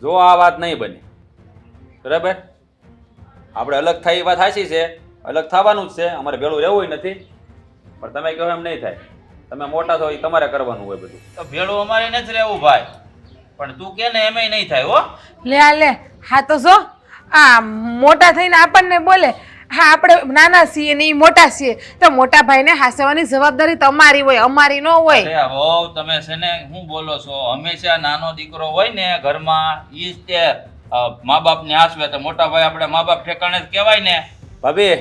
જો આ વાત નહીં બને, બરાબર? આપણે અલગ થાય એ વાત સાચી છે, અલગ થવાનું જ છે, અમારે ભેળું રહેવું નથી, પણ તમે કહો એમ નહીં થાય. તમે મોટા છો એ તમારે કરવાનું હોય બધું. તો ભેળું અમારે નથી રહેવું ભાઈ, પણ તું કે ને એમાંય નહીં થાય હો. લે આ લે, હા તો જો આ મોટા થઈને આપણને બોલે, હા આપણે નાના છીએ ને ઈ મોટા છીએ, તો મોટા ભાઈને હાસવાની જવાબદારી તમારી હોય, અમારી ન હોય. અરે હોવ, તમે છે ને શું બોલો છો? હંમેશા નાનો દીકરો હોય ને ઘરમાં ઈ જ તે મા બાપને હાસવે, તો મોટા ભાઈ આપણે મા બાપ ઠેકાણે જ કહેવાય ને. ભાભી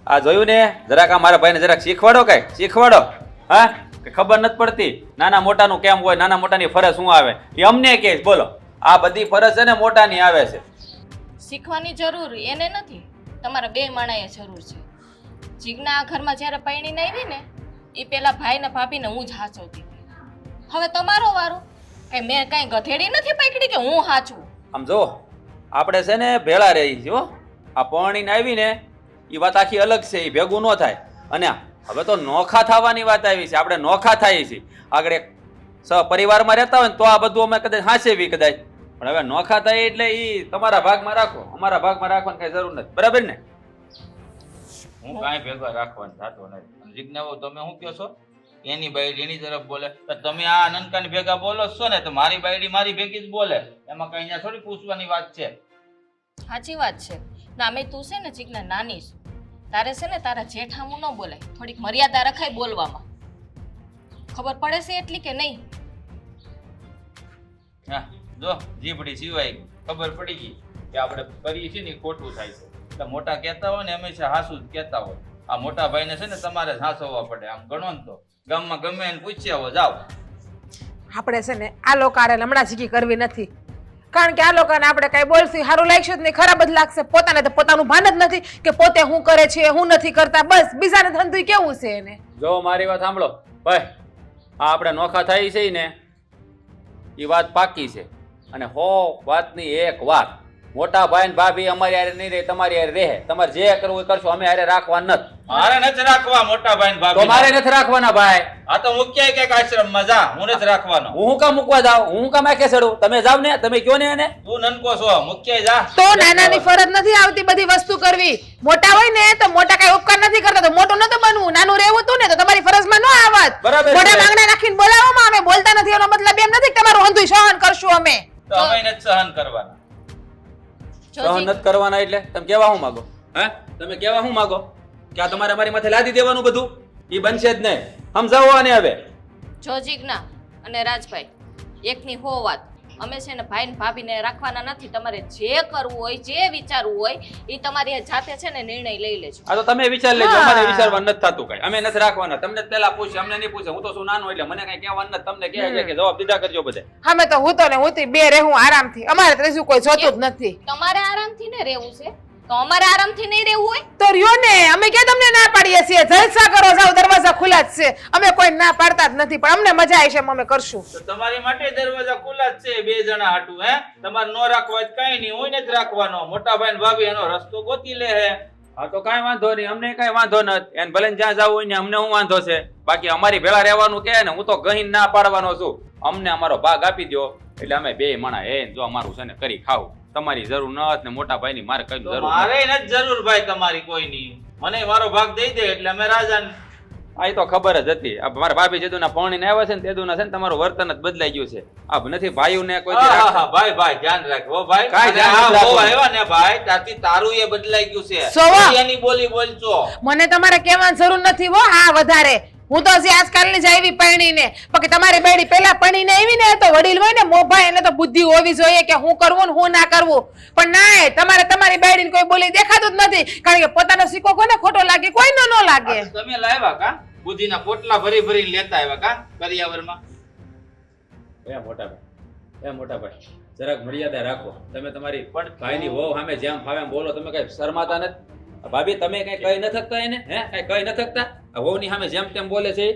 આ જોયું ને, જરાક આ મારા ભાઈને જરાક શીખવાડો, કઈ શીખવાડો. હા, કે ખબર નથી પડતી નાના મોટાનું કેમ હોય, નાના મોટાની ફરજ શું આવે એ અમને કે બોલો. આ બધી ફરજ છે ને મોટાની આવે છે. શીખવાની જરૂર એને નથી, તમારા બે માણાએ જરૂર છે. જીજ્ઞા આ ઘરમાં જ્યારે પરણીને આવી ને એ પેલા ભાઈ ને ભાભીને હું જ હાચવતી હતી. હવે તમારો વારો. કઈ મેં કઈ ગધેડી નથી પકડી કે હું હાચું. આમ જો આપણે છે ને ભેળા રહી છીએ હો. આ પરણીને આવી ને એ વાત આખી અલગ છે, એ ભેગું ન થાય. અને હવે તો નોખા થવાની વાત આવી છે, આપણે નોખા થઈએ છીએ. આગળ સહપરિવારમાં રહેતા હોય ને તો આ બધું અમે કદાચ હાંસેવી કદાચ, પણ હવે નોખા થાય એટલે એ તમારા ભાગમાં રાખો, અમારા ભાગમાં રાખવાની કઈ જરૂર નથી, બરાબર ને? હું કાંઈ ભેગા રાખવાનું થતો નથી. જીજ્ઞાઓ તમે શું કહો છો? એની બાયડી એની તરફ બોલે, તો તમે આ નનકાની ભેગા બોલો છો ને, તો મારી બાયડી મારી ભેગી જ બોલે. એમાં કઈ અહીંયા થોડી પૂછવાની વાત છે. સાચી વાત છે. ના અમે તું છે ને જીજ્ઞા નાની છું, તારે છે ને તારા જેઠામું ન બોલાય, થોડીક મર્યાદા રખાય બોલવામાં. ખબર પડે છે એટલી કે નહીં? હા જો જીભડી સિવાય ખબર પડી ગઈ કે આપણે કરીએ છીએ ને એ ખોટું થાય છે. એટલે મોટા કહેતા હોય ને હંમેશા હાસું જ કહેતા હોય. આ મોટા ભાઈને છે ને તમારે જ હાંસવવા પડે. આમ ગણો ને તો ગામમાં ગમે એને પૂછ્યા હોય જાઓ. આપણે છે ને આ લોકોને લમણા શીખી કરવી નથી, કારણ કે આ લોકોને આપણે કઈ બોલશું સારું લાગશે જ નહીં, ખરાબ જ લાગશે. પોતાને તો પોતાનું ભાન જ નથી કે પોતે શું કરે છે શું નથી કરતા, બસ બીજાને ધંધું કેવું છે એને. જો મારી વાત સાંભળો ભાઈ, આ આપણે નોખા થાય છે ને એ વાત પાકી છે. અને હો વાતની એક વાત, મોટા ભાઈ ને ભાભી અમારી હારે નહીં રહે, તમારી હારે રહે. તમારે જે કરવું એ કરશો, અમે હારે રાખવા નથી. મારે નથી રાખવા મોટા ભાઈ ને તો ભાભી. મારે નથી રાખવાના ભાઈ. આ તો મુખ્ય એક આશ્રમમાં જા, હું નથી રાખવાનો. હું શું કામ મૂકવા જાઉં? હું કામ આખે ચડું? તમે જાવ ને, તમે કયો ને એને. તું નનકો છો, મુખ્ય જા. તો નાનાની ફરજ નથી આવતી બધી વસ્તુ કરવી. મોટા હોય ને તો મોટા કઈ ઉપકાર નથી કરતા, તો મોટું નતું બનવું, નાનું રહેવું હતું ને તો તમારી ફરજમાં ન આવત. બરાબર છે. મોટા માંગણા નાખીને બોલાવવામાં અમે બોલતા નથી, એનો મતલબ એમ નથી કે તમારું હંધુય સહન કરશું અમે. તો અમે નથી સહન કરવાના. સહન નથી કરવાના એટલે તમે કેવા શું માગો? હે, તમે કેવા શું માગો? કે આ તમારે મારી માથે લાદી દેવાનું બધું? એ બનશે જ નહીં. સમજાવો આને હવે. જો જીજ્ઞા અને રાજભાઈ, એકની હો વાત, અમે છે ને ભાઈ ને ભાભીને રાખવાના નથી. તમારે જે કરવું હોય, જે વિચારવું હોય એ તમારી જાતે છે ને નિર્ણય લઈ લેજો. આ તો તમે વિચાર લેજો, અમારે વિચારવાનું નથી થતું કઈ. અમે નથી રાખવાના. તમને જ પહેલા પૂછે, અમને નહીં પૂછે. હું તો શું નાનો એટલે મને કઈ કહેવાનું નથી. તમને કહે એટલે કે જવાબ દીધા કરજો બધે. અમે તો હું તો ને હું બે રહેવું આરામથી, અમારે ત્રીજું કોઈ જોતું જ નથી. તમારે આરામથી ને રહેવું છે તો અમારે આરામથી નહીં રહેવું હોય? તો રહ્યો ને, અમે ક્યાં તમને ના પાડીએ છીએ? જલસા કરો, જાઓ, દરવાજા ખુલ્લા જ છે, અમે કોઈ ના પાડતા જ નથી, પણ અમને મજા આવી છે એમ અમે કરશું. તો તમારી માટે દરવાજા ખુલ્લા જ છે, બે જણા હાટું. હે, તમારે નો રાખવા જ કઈ નહીં, હું નથી રાખવાનો. મોટા ભાઈ ને ભાભી એનો રસ્તો ગોતી લે હે. હા તો કાંઈ વાંધો નહીં, અમને કાંઈ વાંધો નથી. એને ભલે જ્યાં જવું હોય ને અમને શું વાંધો છે? બાકી અમારી ભેળા રહેવાનું કે ને, હું તો ગહીન ના પાડવાનો છું. અમને અમારો ભાગ આપી દો એટલે અમે બે માણા હે જો અમારું છે ને કરી ખાવું. તમારી જરૂર ન ને મોટા ભાઈ ની મારે કઈ જરૂર મારે નથી જરૂર ભાઈ તમારી કોઈની. મને મારો ભાગ દઈ દે એટલે અમે રાજા. આ તો ખબર જ હતી. આ મારા ભાભી જેદુના પરણીને આવ્યા છે ને તેદુના છે ને તમારું વર્તન જ બદલાઈ ગયું છે. આ નથી ભાઈઓને કોઈ ભાઈ ભાઈ ધ્યાન રાખો ભાઈ. કાંઈ ધ્યાન નથી રાખવું. આવ્યા ને ભાઈ ત્યારથી તારું એ બદલાઈ ગયું છે. સોવા. એની બોલી બોલશો. મને તમારે કહેવાની જરૂર નથી હો. હા વધારે હું તો હજી આજકાલની જ આવી પરણીને, બાકી તમારી બેડી પેલા પરણીને આવી ને તો વડીલ હોય ને મોભા, એને તો બુદ્ધિ હોવી જોઈએ કે હું કરવું ને હું ના કરવું. પણ ના, તમારે તમારી બેડીને કોઈ બોલી દેખાતું જ નથી, કારણ કે પોતાનો સિક્કો કોને ખોટો લાગે? કોઈનો ન લાગે. તમે લાવ્યા કા બુદ્ધિના પોટલા ભરી ભરી લેતા આવ્યા કા કરિયાવરમાં? એ મોટા ભાઈ, એ મોટા ભાઈ, જરાક મર્યાદા રાખો. તમે તમારી ભાઈની વહુ સામે જેમ ફાવે એમ બોલો. તમે કઈ શરમાતા નથી? ભાભી તમે કઈ કહી ન થકતા એને? હે, કઈ કહી ન થકતા? આ વહુની સામે જેમ તેમ બોલે છે.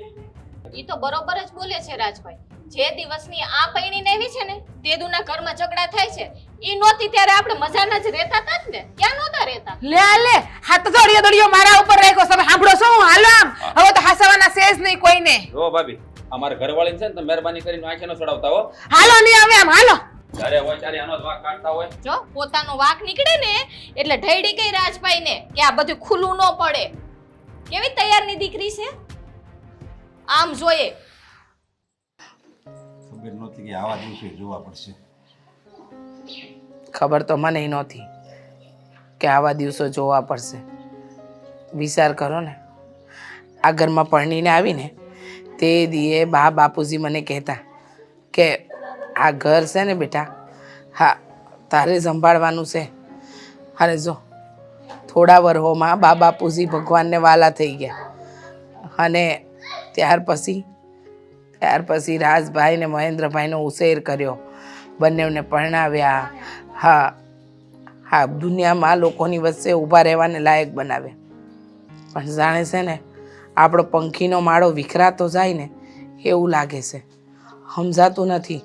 ઈ તો બરોબર જ બોલે છે રાજભાઈ. જે દિવસની આ પૈણીને આવી છે ને તે દુના ઘરમાં ઝઘડા થાય છે. ઈ નહોતી ત્યારે આપણે મજાના જ રહેતા હતા જ ને, ક્યાં નહોતા રહેતા? લે આ લે, હાથ દોડિયો દોડિયો મારા ઉપર રાખ્યો. તમે સાંભળો છો? હું હાલો આમ, હવે તો હાસવાના છે જ નહીં કોઈને. જો ભાભી, અમારા ઘરવાળીને છે ને તમે મહેરબાની કરીને આંખે ન ચડાવતા હો. હાલો નહીં આવે આમ, હાલો. જ્યારે હોય ત્યારે એનો જ વાંક કાઢતા હોય. જો પોતાનો વાંક નીકળે ને એટલે ઢૈડી ગઈ રાજભાઈ ને કે આ બધું ખુલ્લું ન પડે. કેવી તૈયારની દીકરી છે આમ જોઈએ. ખબર નહોતી કે આવા દિવસે જોવા પડશે. ખબર તો મને નહોતી કે આવા દિવસો જોવા પડશે. વિચાર કરો ને, આ ઘરમાં પરણીને આવીને તે દીએ બા બાપુજી મને કહેતા કે આ ઘર છે ને બેટા, હા તારે સંભાળવાનું છે. અરે જો થોડા વર્ષોમાં બા બાપુજી ભગવાનને વાલા થઈ ગયા અને ત્યાર પછી રાજભાઈ ને મહેન્દ્રભાઈનો ઉછેર કર્યો, બંનેને પરણાવ્યા. હા દુનિયામાં લોકોની વચ્ચે ઊભા રહેવાને લાયક બનાવ્યા. પણ જાણે છે ને આપણો પંખીનો માળો વિખરાતો જાય ને એવું લાગે છે. સમજાતું નથી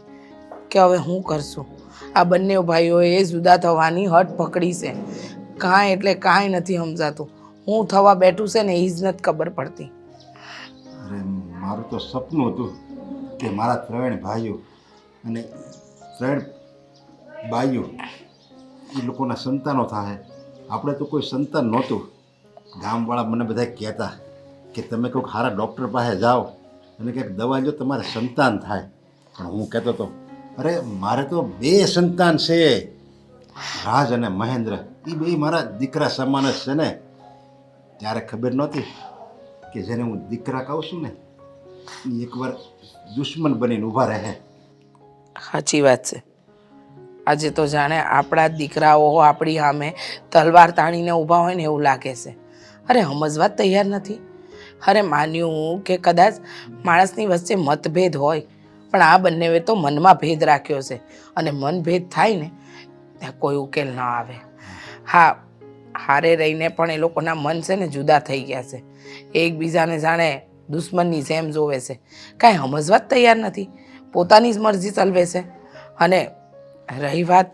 કે હવે શું કરશું. આ બંને ભાઈઓએ જુદા થવાની હટ પકડી છે. કાંઈ એટલે કાંઈ નથી સમજાતું. હું થવા બેઠું છે ને એ જ નથી ખબર પડતી. અરે મારું તો સપનું હતું કે મારા 3 ભાઈઓ અને 3 બાઈઓ એ લોકોના સંતાનો થાય. આપણે તો કોઈ સંતાન નહોતું. ગામવાળા મને બધા કહેતા કે તમે કોઈક સારા ડૉક્ટર પાસે જાઓ અને કંઈક દવા લો તમારે સંતાન થાય. પણ હું કહેતો હતો અરે મારે તો 2 સંતાન છે, રાજ અને મહેન્દ્ર. એ 2 મારા દીકરા સમાન જ છે ને. ત્યારે ખબર નહોતી કે જેને હું દીકરા કહું છું ને એ એકવાર દુશ્મન બનીને ઊભા રહે. સાચી વાત છે. આજે તો જાણે આપણા દીકરાઓ આપણી સામે તલવાર તાણીને ઊભા હોય ને એવું લાગે છે. અરે સમજવા જ તૈયાર નથી. અરે માન્યું કે કદાચ માણસની વચ્ચે મતભેદ હોય, પણ આ બંનેએ તો મનમાં ભેદ રાખ્યો છે અને મનભેદ થાય ને ત્યાં કોઈ ઉકેલ ન આવે. હા હારે રહીને પણ એ લોકોના મન છે ને જુદા થઈ ગયા છે. એકબીજાને જાણે દુશ્મનની જેમ જોવે છે. કાંઈ સમજવા જ તૈયાર નથી. પોતાની જ મરજી ચલાવે છે. અને રહી વાત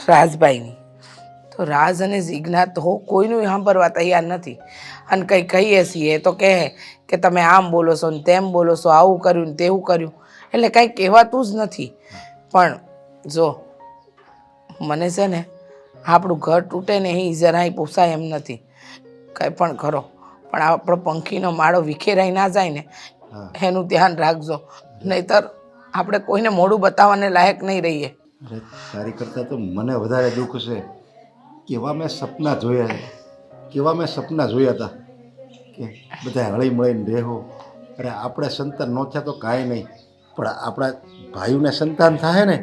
રાજભાઈની, તો રાજ અને જીજ્ઞા તો કોઈનું સાંભળવા તૈયાર નથી. અને કંઈ કહીએ છીએ તો કહે કે તમે આમ બોલો છો ને તેમ બોલો છો, આવું કર્યું ને તેવું કર્યું. એટલે કાંઈ કહેવાતું જ નથી. પણ જો મને છે ને આપણું ઘર તૂટે ને એ જરાય પોસાય એમ નથી. કંઈ પણ કરો પણ આપણો પંખીનો માળો વિખેરાઈ ના જાય ને એનું ધ્યાન રાખજો, નહીતર આપણે કોઈને મોઢું બતાવવાને લાયક નહીં રહીએ. અરે તારી કરતાં તો મને વધારે દુઃખ છે. કેવા મેં સપના જોયા હતા કે બધા હળી મળીને રહેવું. અરે આપણે સંતાન ન થયા તો કાંઈ નહીં, પણ આપણા ભાઈઓને સંતાન થાય ને,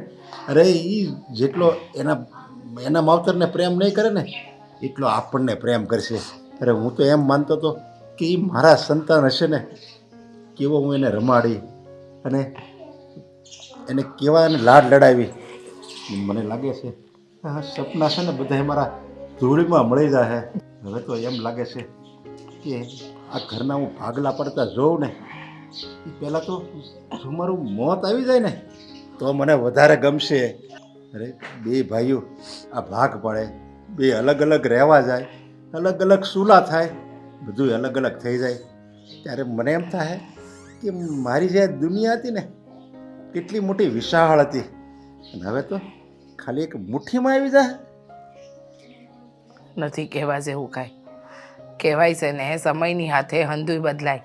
અરે એ જેટલો એના માવતરને પ્રેમ નહીં કરે ને એટલો આપણને પ્રેમ કરશે. અરે હું તો એમ માનતો હતો કે એ મારા સંતાન હશે ને, કેવો હું એને રમાડી અને એને કેવા એને લાડ લડાવી. મને લાગે છે આ સપના છે ને બધા મારા ધૂળીમાં મળી જાય. હવે તો એમ લાગે છે કે આ ઘરના હું ભાગલા પડતા જોઉં ને એ પહેલાં તો જો મારું મોત આવી જાય ને તો મને વધારે ગમશે. અરે 2 ભાઈઓ આ ભાગ પડે, 2 અલગ અલગ રહેવા જાય, અલગ અલગ સુલા થાય, બધું અલગ અલગ થઈ જાય, ત્યારે મને એમ થાય કે મારી જે દુનિયા હતી ને કેટલી મોટી વિશાળ હતી અને હવે તો ખાલી એક મુઠ્ઠીમાં આવી જાય. નથી કહેવા જેવું કાંઈ. કહેવાય છે ને સમયની હાથે હંધુય બદલાય,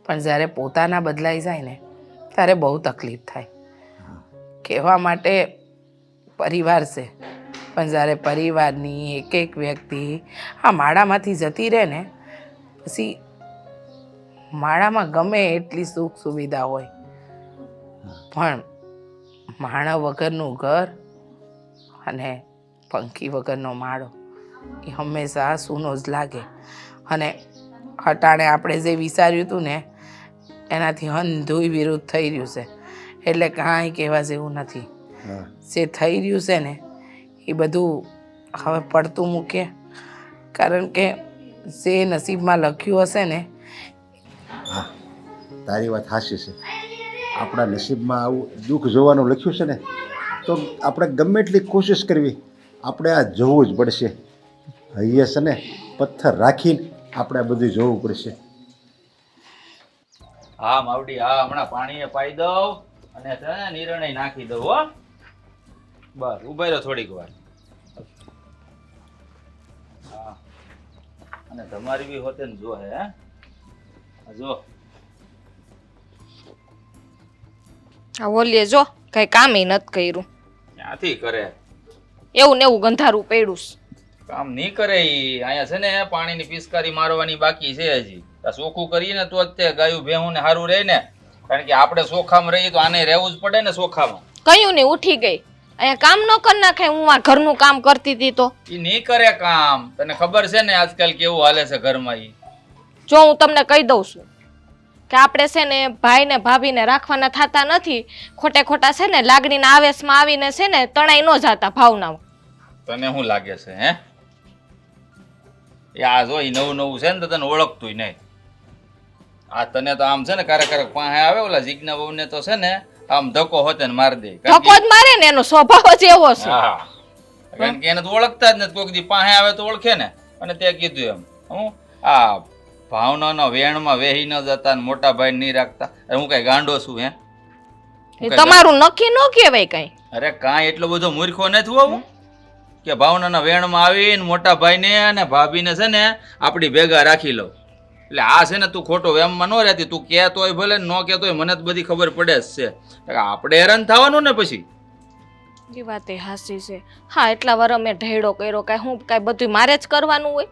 પણ જ્યારે પોતાના બદલાઈ જાય ને ત્યારે બહુ તકલીફ થાય. કહેવા માટે પરિવાર છે, પણ જ્યારે પરિવારની એક એક વ્યક્તિ આ માળામાંથી જતી રહે ને પછી માળામાં ગમે એટલી સુખ સુવિધા હોય પણ માળા વગરનું ઘર અને પંખી વગરનો માળો એ હંમેશા સૂનો જ લાગે. અને હટાણે આપણે જે વિચાર્યું હતું ને એનાથી હંધુય વિરુદ્ધ થઈ રહ્યું છે. એટલે કાંઈ કહેવા જેવું નથી. જે થઈ રહ્યું છે ને એ બધું હવે પડતું મૂકીએ, કારણ કે જે નસીબમાં લખ્યું હશે ને. હા તારી વાત સાચી છે. આપણા નસીબમાં આવું દુઃખ જોવાનું લખ્યું છે ને તો આપણે ગમે એટલી કોશિશ કરવી આપણે આ જોવું જ પડશે. હૈયે છે ને પથ્થર રાખીને આપણે આ બધું જોવું પડશે. હા માવડી, હા હમણાં પાણીએ પાઈ દઉં અને તને નિર્ણય નાખી દઉં હો. બસ ઉભા રહ્યો થોડીક વાર. હા અને તમારી બી હોતે ને જો હે આ જો આ ઓલીએ જો કઈ કામે નથી કર્યું, ક્યાંથી કરે એવું ને એવું ગંધારું પડ્યું છે. કામ નહીં કરે ઈ. અહીંયા છે ને પાણીની પિચકારી મારવાની બાકી છે હજી. આ ચોખ્ખું કરીએ ને તો જ તે ગાયું ભેહું ને સારું રહે ને. કારણ કે આપણે ચોખામાં રહીએ તો આને રહેવું જ પડે ને ચોખામાં. કયું ને ઉઠી ગઈ, અહીંયા કામ ન કરી નાખે. હું આ ઘરનું કામ કરતી હતી તો ઈ નહીં કરે કામ. તને ખબર છે ને આજકાલ કેવું હાલે છે ઘરમાં ઈ. જો હું તમને કહી દઉં છું કે આપણે છે ને ભાઈ ને ભાભીને રાખવાના થતા નથી. ખોટે ખોટા છે ને લાગણીના આવેશમાં આવીને છે ને તણાઈ ન જાતા ભાવના. તને શું લાગે છે હે? એ આ જો ઈ નવું નવું છે ને તો તને ઓળખતું નહીં. આ તને તો આમ છે ને ક્યારેક પાસે આવે ઓલા જીજ્ઞા વહુને તો છે ને આમ ધક્કો હોતે ને માર દે. ધક્કો જ મારે ને, એનો સ્વભાવ જ એવો છે. હા કારણ કે એને તો ઓળખતા જ નથી. કોઈક દી પાસે આવે તો ઓળખે ને. અને તે કીધું એમ હું આ ભાવનાના વેણમાં વેહી ન જતા ને મોટા ભાઈ નહીં રાખતા. હું કઈ ગાંડો છું હે? એ તમારું નક્કી ન કહેવાય કઈ. અરે કાંઈ એટલો બધો મૂર્ખો નથી હોવું કે ભાવનાના વેણમાં આવીને મોટા ભાઈને અને ભાભીને છે ને આપણી ભેગા રાખી લઉં. એટલે આ છે ને તું ખોટો વેમમાં ન રહેતી. તું કે તોય ભલે ન કે તોય મને તો બધી ખબર પડે જ છે. આપણે હેરાન થવાનું ને પછી. એ વાત એ હાસી છે. હા એટલા વાર મેં ઢેડો કર્યો, કાંઈ હું કાંઈ બધું મારે જ કરવાનું હોય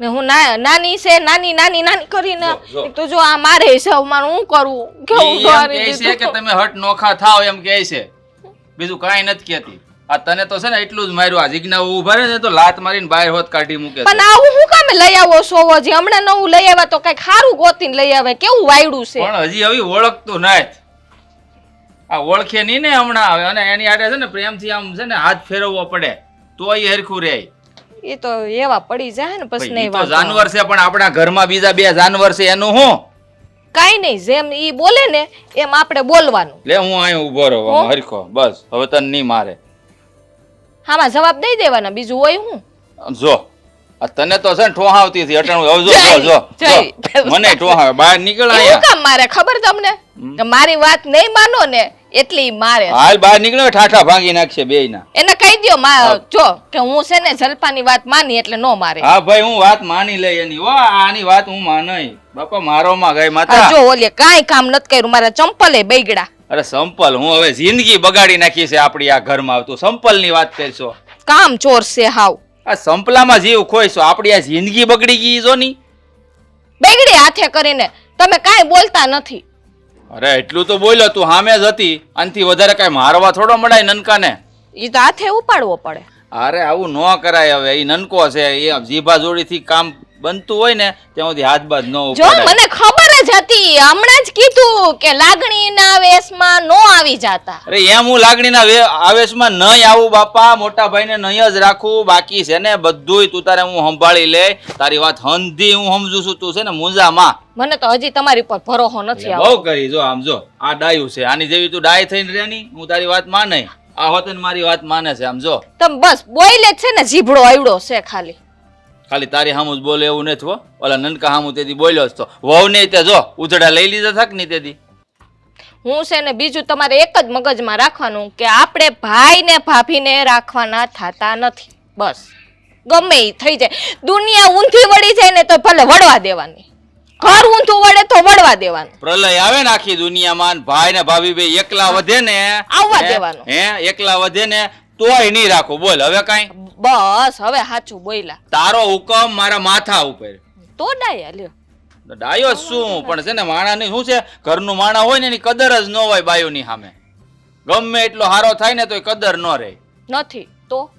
ને. હું નાની છે નાની નાની નાની કરીને તો જો આ મારે હિસાબમાં હું કરવું કેવું ઈ એમ કહે છે કે તમે હટ નોખા થાવ એમ કહે છે, બીજું કાંઈ નથી કહેતી. આ તને તો છે ને એટલું જ માર્યું. આ જીજ્ઞા ઉભા રહે ને તો લાત મારીને બહાર હોત કાઢી મૂકે છે. પણ આવું હું કામે લઈ આવો છો હજી? હમણાં નવું લઈ આવ્યા તો કઈક સારું ગોતીને લઈ આવે. કેવું વાયડું છે. પણ હજી હવે ઓળખતું નહીં. આ ઓળખે નહીં ને હમણાં આવે. અને એની આડે છે ને પ્રેમથી આમ છે ને હાથ ફેરવવો પડે તો એ હરખું રહે. એ તો એવા પડી જાય ને પછી ઈ નહીં તો વાત. જાનવર છે પણ આપણા ઘરમાં બીજા બે જાનવર છે એનું હું? કાઈ નહીં, જેમ ઈ બોલે ને એમ આપણે બોલવાનું. લે હું અહીં ઉભો રહો હરખો. બસ હવે તને નહીં મારે. હામાં જવાબ દઈ દેવાના, બીજું હોય હું? જો આ તને તો છે ને ઠોહાવતી હતી અટાણું. હવે જો મને ઠોહાવે. બહાર નીકળ એવું અહીંયા. કામ મારે ખબર તમને કે મારી વાત નહીં માનો ને એટલી મારે. હાલ બહાર નીકળો ઠાઠા ભાંગી નાખશે બેયના. એને કહી દ્યો જો કે હું છે ને જલપાની વાત માની એટલે નો મારે. હા ભાઈ હું વાત માની લઈ એની. ઓ આની વાત હું માનઈ. બાપા મારો માં ગઈ આ માતા. જો ઓલે કાંઈ કામ નથી કર્યું, મારા ચંપલે બગડ્યા. અરે સંપલ હું હવે જિંદગી બગાડી નાખી છે આપણી આ ઘરમાં. આવતું સંપલ ની વાત કરશો? કામ ચોર છે હાવ. આ સંપલામાં જીવ ખોઈશો. આપણી આ જિંદગી બગડી ગઈ જો ની. બગડી હાથે કરીને તમે કાંઈ બોલતા નથી. અરે એટલું તો બોલ્યો તું સામે જ હતી. આનથી વધારે કઈ મારવા થોડો મળાય નનકાને. ઈ તો હાથે ઉપાડવો પડે. અરે આવું ન કરાય. હવે એ નનકો છે એ જીભા જોડીથી કામ બનતું હોય ને ત્યાં સુધી હાથ બાદ ન જો ઉપાડાય. મને ખબર જ હતી, હમણાં જ કીધું કે લાગણીના વેશમાં નો આવી જાતા. અરે એમ હું લાગણીના આવેશમાં નહીં આવું બાપા. મોટા ભાઈને નહીં જ રાખું. બાકી છે ને બધુંય તું તારે હું સંભાળી લે. તારી વાત હંધી હું સમજુ છું. તું છે ને મુંજામાં. મને તો હજી તમારી પર ભરોસો નથી બહુ આવતો. કરી જો આમ જો આ ડાયું છે. આની જેવી તું ડાય થઈને રે ની. હું તારી વાત માને. આ હોતન મારી વાત માને છે. આમ જો તમે બસ બોલે જ છે ને જીભડો આવડો છે ખાલી. ખાલી તારી સામું જ બોલે એવું નથી હો. ઓલા નનકા સામું તેથી બોલ્યો જ તો. વહુ ને તે જો ઉજડા લઈ લીધા થાક ની તેથી. હું છે ને બીજું તમારે એક જ મગજમાં રાખવાનું કે આપણે ભાઈ ને ભાભીને રાખવાના થતા નથી. બસ ગમે ઈ થઈ જાય. દુનિયા ઊંધી વળી જાય ને તો ભલે વળવા દેવાની. ઘર ઊંધું વળે તો વળવા દેવાનું. પ્રલય આવે ને આખી દુનિયામાં ભાઈ ને ભાભી બે એકલા વધે ને આવવા દેવાનું. હે એકલા વધે ને તોય નહીં રાખો. બોલ હવે કાઈ. બસ હવે સાચું બોલ્યા. તારો હુકમ મારા માથા ઉપર. તો ડાયા લ્યો. ડાયો શું પણ છે ને માણાની શું છે ઘરનું માણા હોય ને એની કદર જ ન હોય બાયુની સામે. ગમે એટલો હારો થાય ને તોય કદર ન રહે. નથી તો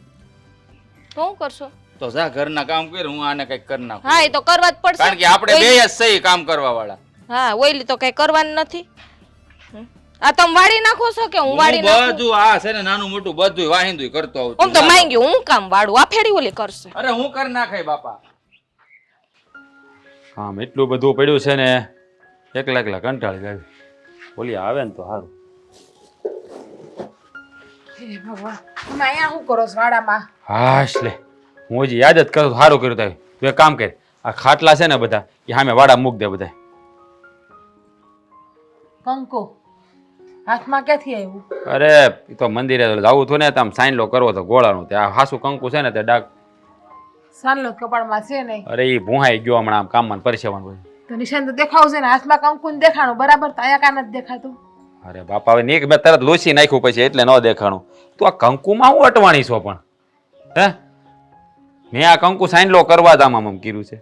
શું કરશો? તો જા ઘરના કામ કર. હું આને કઈક કરી નાખું. હા એ તો કરવા જ પડશે. કારણ કે આપણે બે જ સહી કામ કરવા વાળા. હા ઓઈલી તો કઈ કરવાનું નથી. આ તમે વાળી નાખો છો કે હું વાળી નાખું? બધું આ છે ને નાનું મોટું બધું વાહિંદું કરતો આવું આમ તો માંગી હું કામ વાળું? આ ફેરી ઓલી કરશે. અરે હું કર નાખાય બાપા. કામ એટલું બધું પડ્યું છે ને એકલા એકલા કંટાળી જાય. બોલી આવે ને તો સારું. હે ભગવાન, તમે અહીંયા શું કરો છો વાડામાં? હાશ લે હું હજી યાદ જ કરું. સારું કર્યું તારે. તું એક કામ કર, આ ખાટલા છે ને બધા એ સામે વાડા મૂક દે બધા. કંકુ હાથમાં ક્યાંથી આવ્યું? અરે ઈ તો મંદિરે જવું હતું ને તો આમ સાઈનલો કરવો તો ગોળાનું ત્યાં હાસુ કંકુ છે ને તે ડાક સાનલો કપાળમાં છે નહીં અરે ઈ ભૂહાઈ ગયો હમણાં આમ કામમાં ને પરસેવાનું હોય. તો નિશાન તો દેખાવું છે ને, હાથમાં કંકુ ને દેખાણું બરાબર, તો અહીંયા કાન જ દેખાતું. અરે બાપા હવે નીક મેં તરત લૂસી નાખ્યું પછી એટલે ન દેખાણું. તું આ કંકુમાં હું અટવાણી છો પણ હે? મેં આ કંકુ સાઈનલો કરવા જ આમ કીધું છે.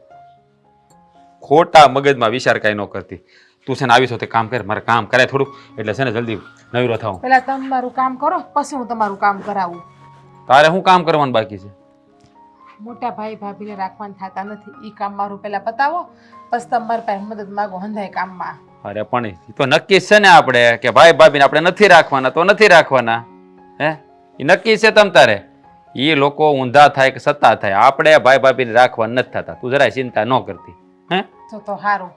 ખોટા મગજમાં વિચાર કાંઈ ન કરતી. તું છે ને આવી છો તે કામ કર, મારે કામ કરે થોડું એટલે છે ને જલ્દી નવીરો થાવ. પેલા તમે મારું કામ કરો, પછી હું તમારું કામ કરાવું. તારે શું કામ કરવાનું બાકી છે? મોટા ભાઈ ભાભીને રાખવાના થતા નથી, ઈ કામ મારું પેલા પતાવો, પછી તમે મારી પાસે મદદ માગો હંધાય કામમાં. અરે પણ ઈ તો નક્કી જ છે ને આપણે કે ભાઈ ભાભીને આપણે નથી રાખવાના તો નથી રાખવાના. હે એ નક્કી છે તમ તારે. એ લોકો ઊંધા થાય કે સત્તા થાય, આપણે ભાઈ ભાભીને રાખવા નથી થતા. તું જરાય ચિંતા ન કરતી. હે તો સારું.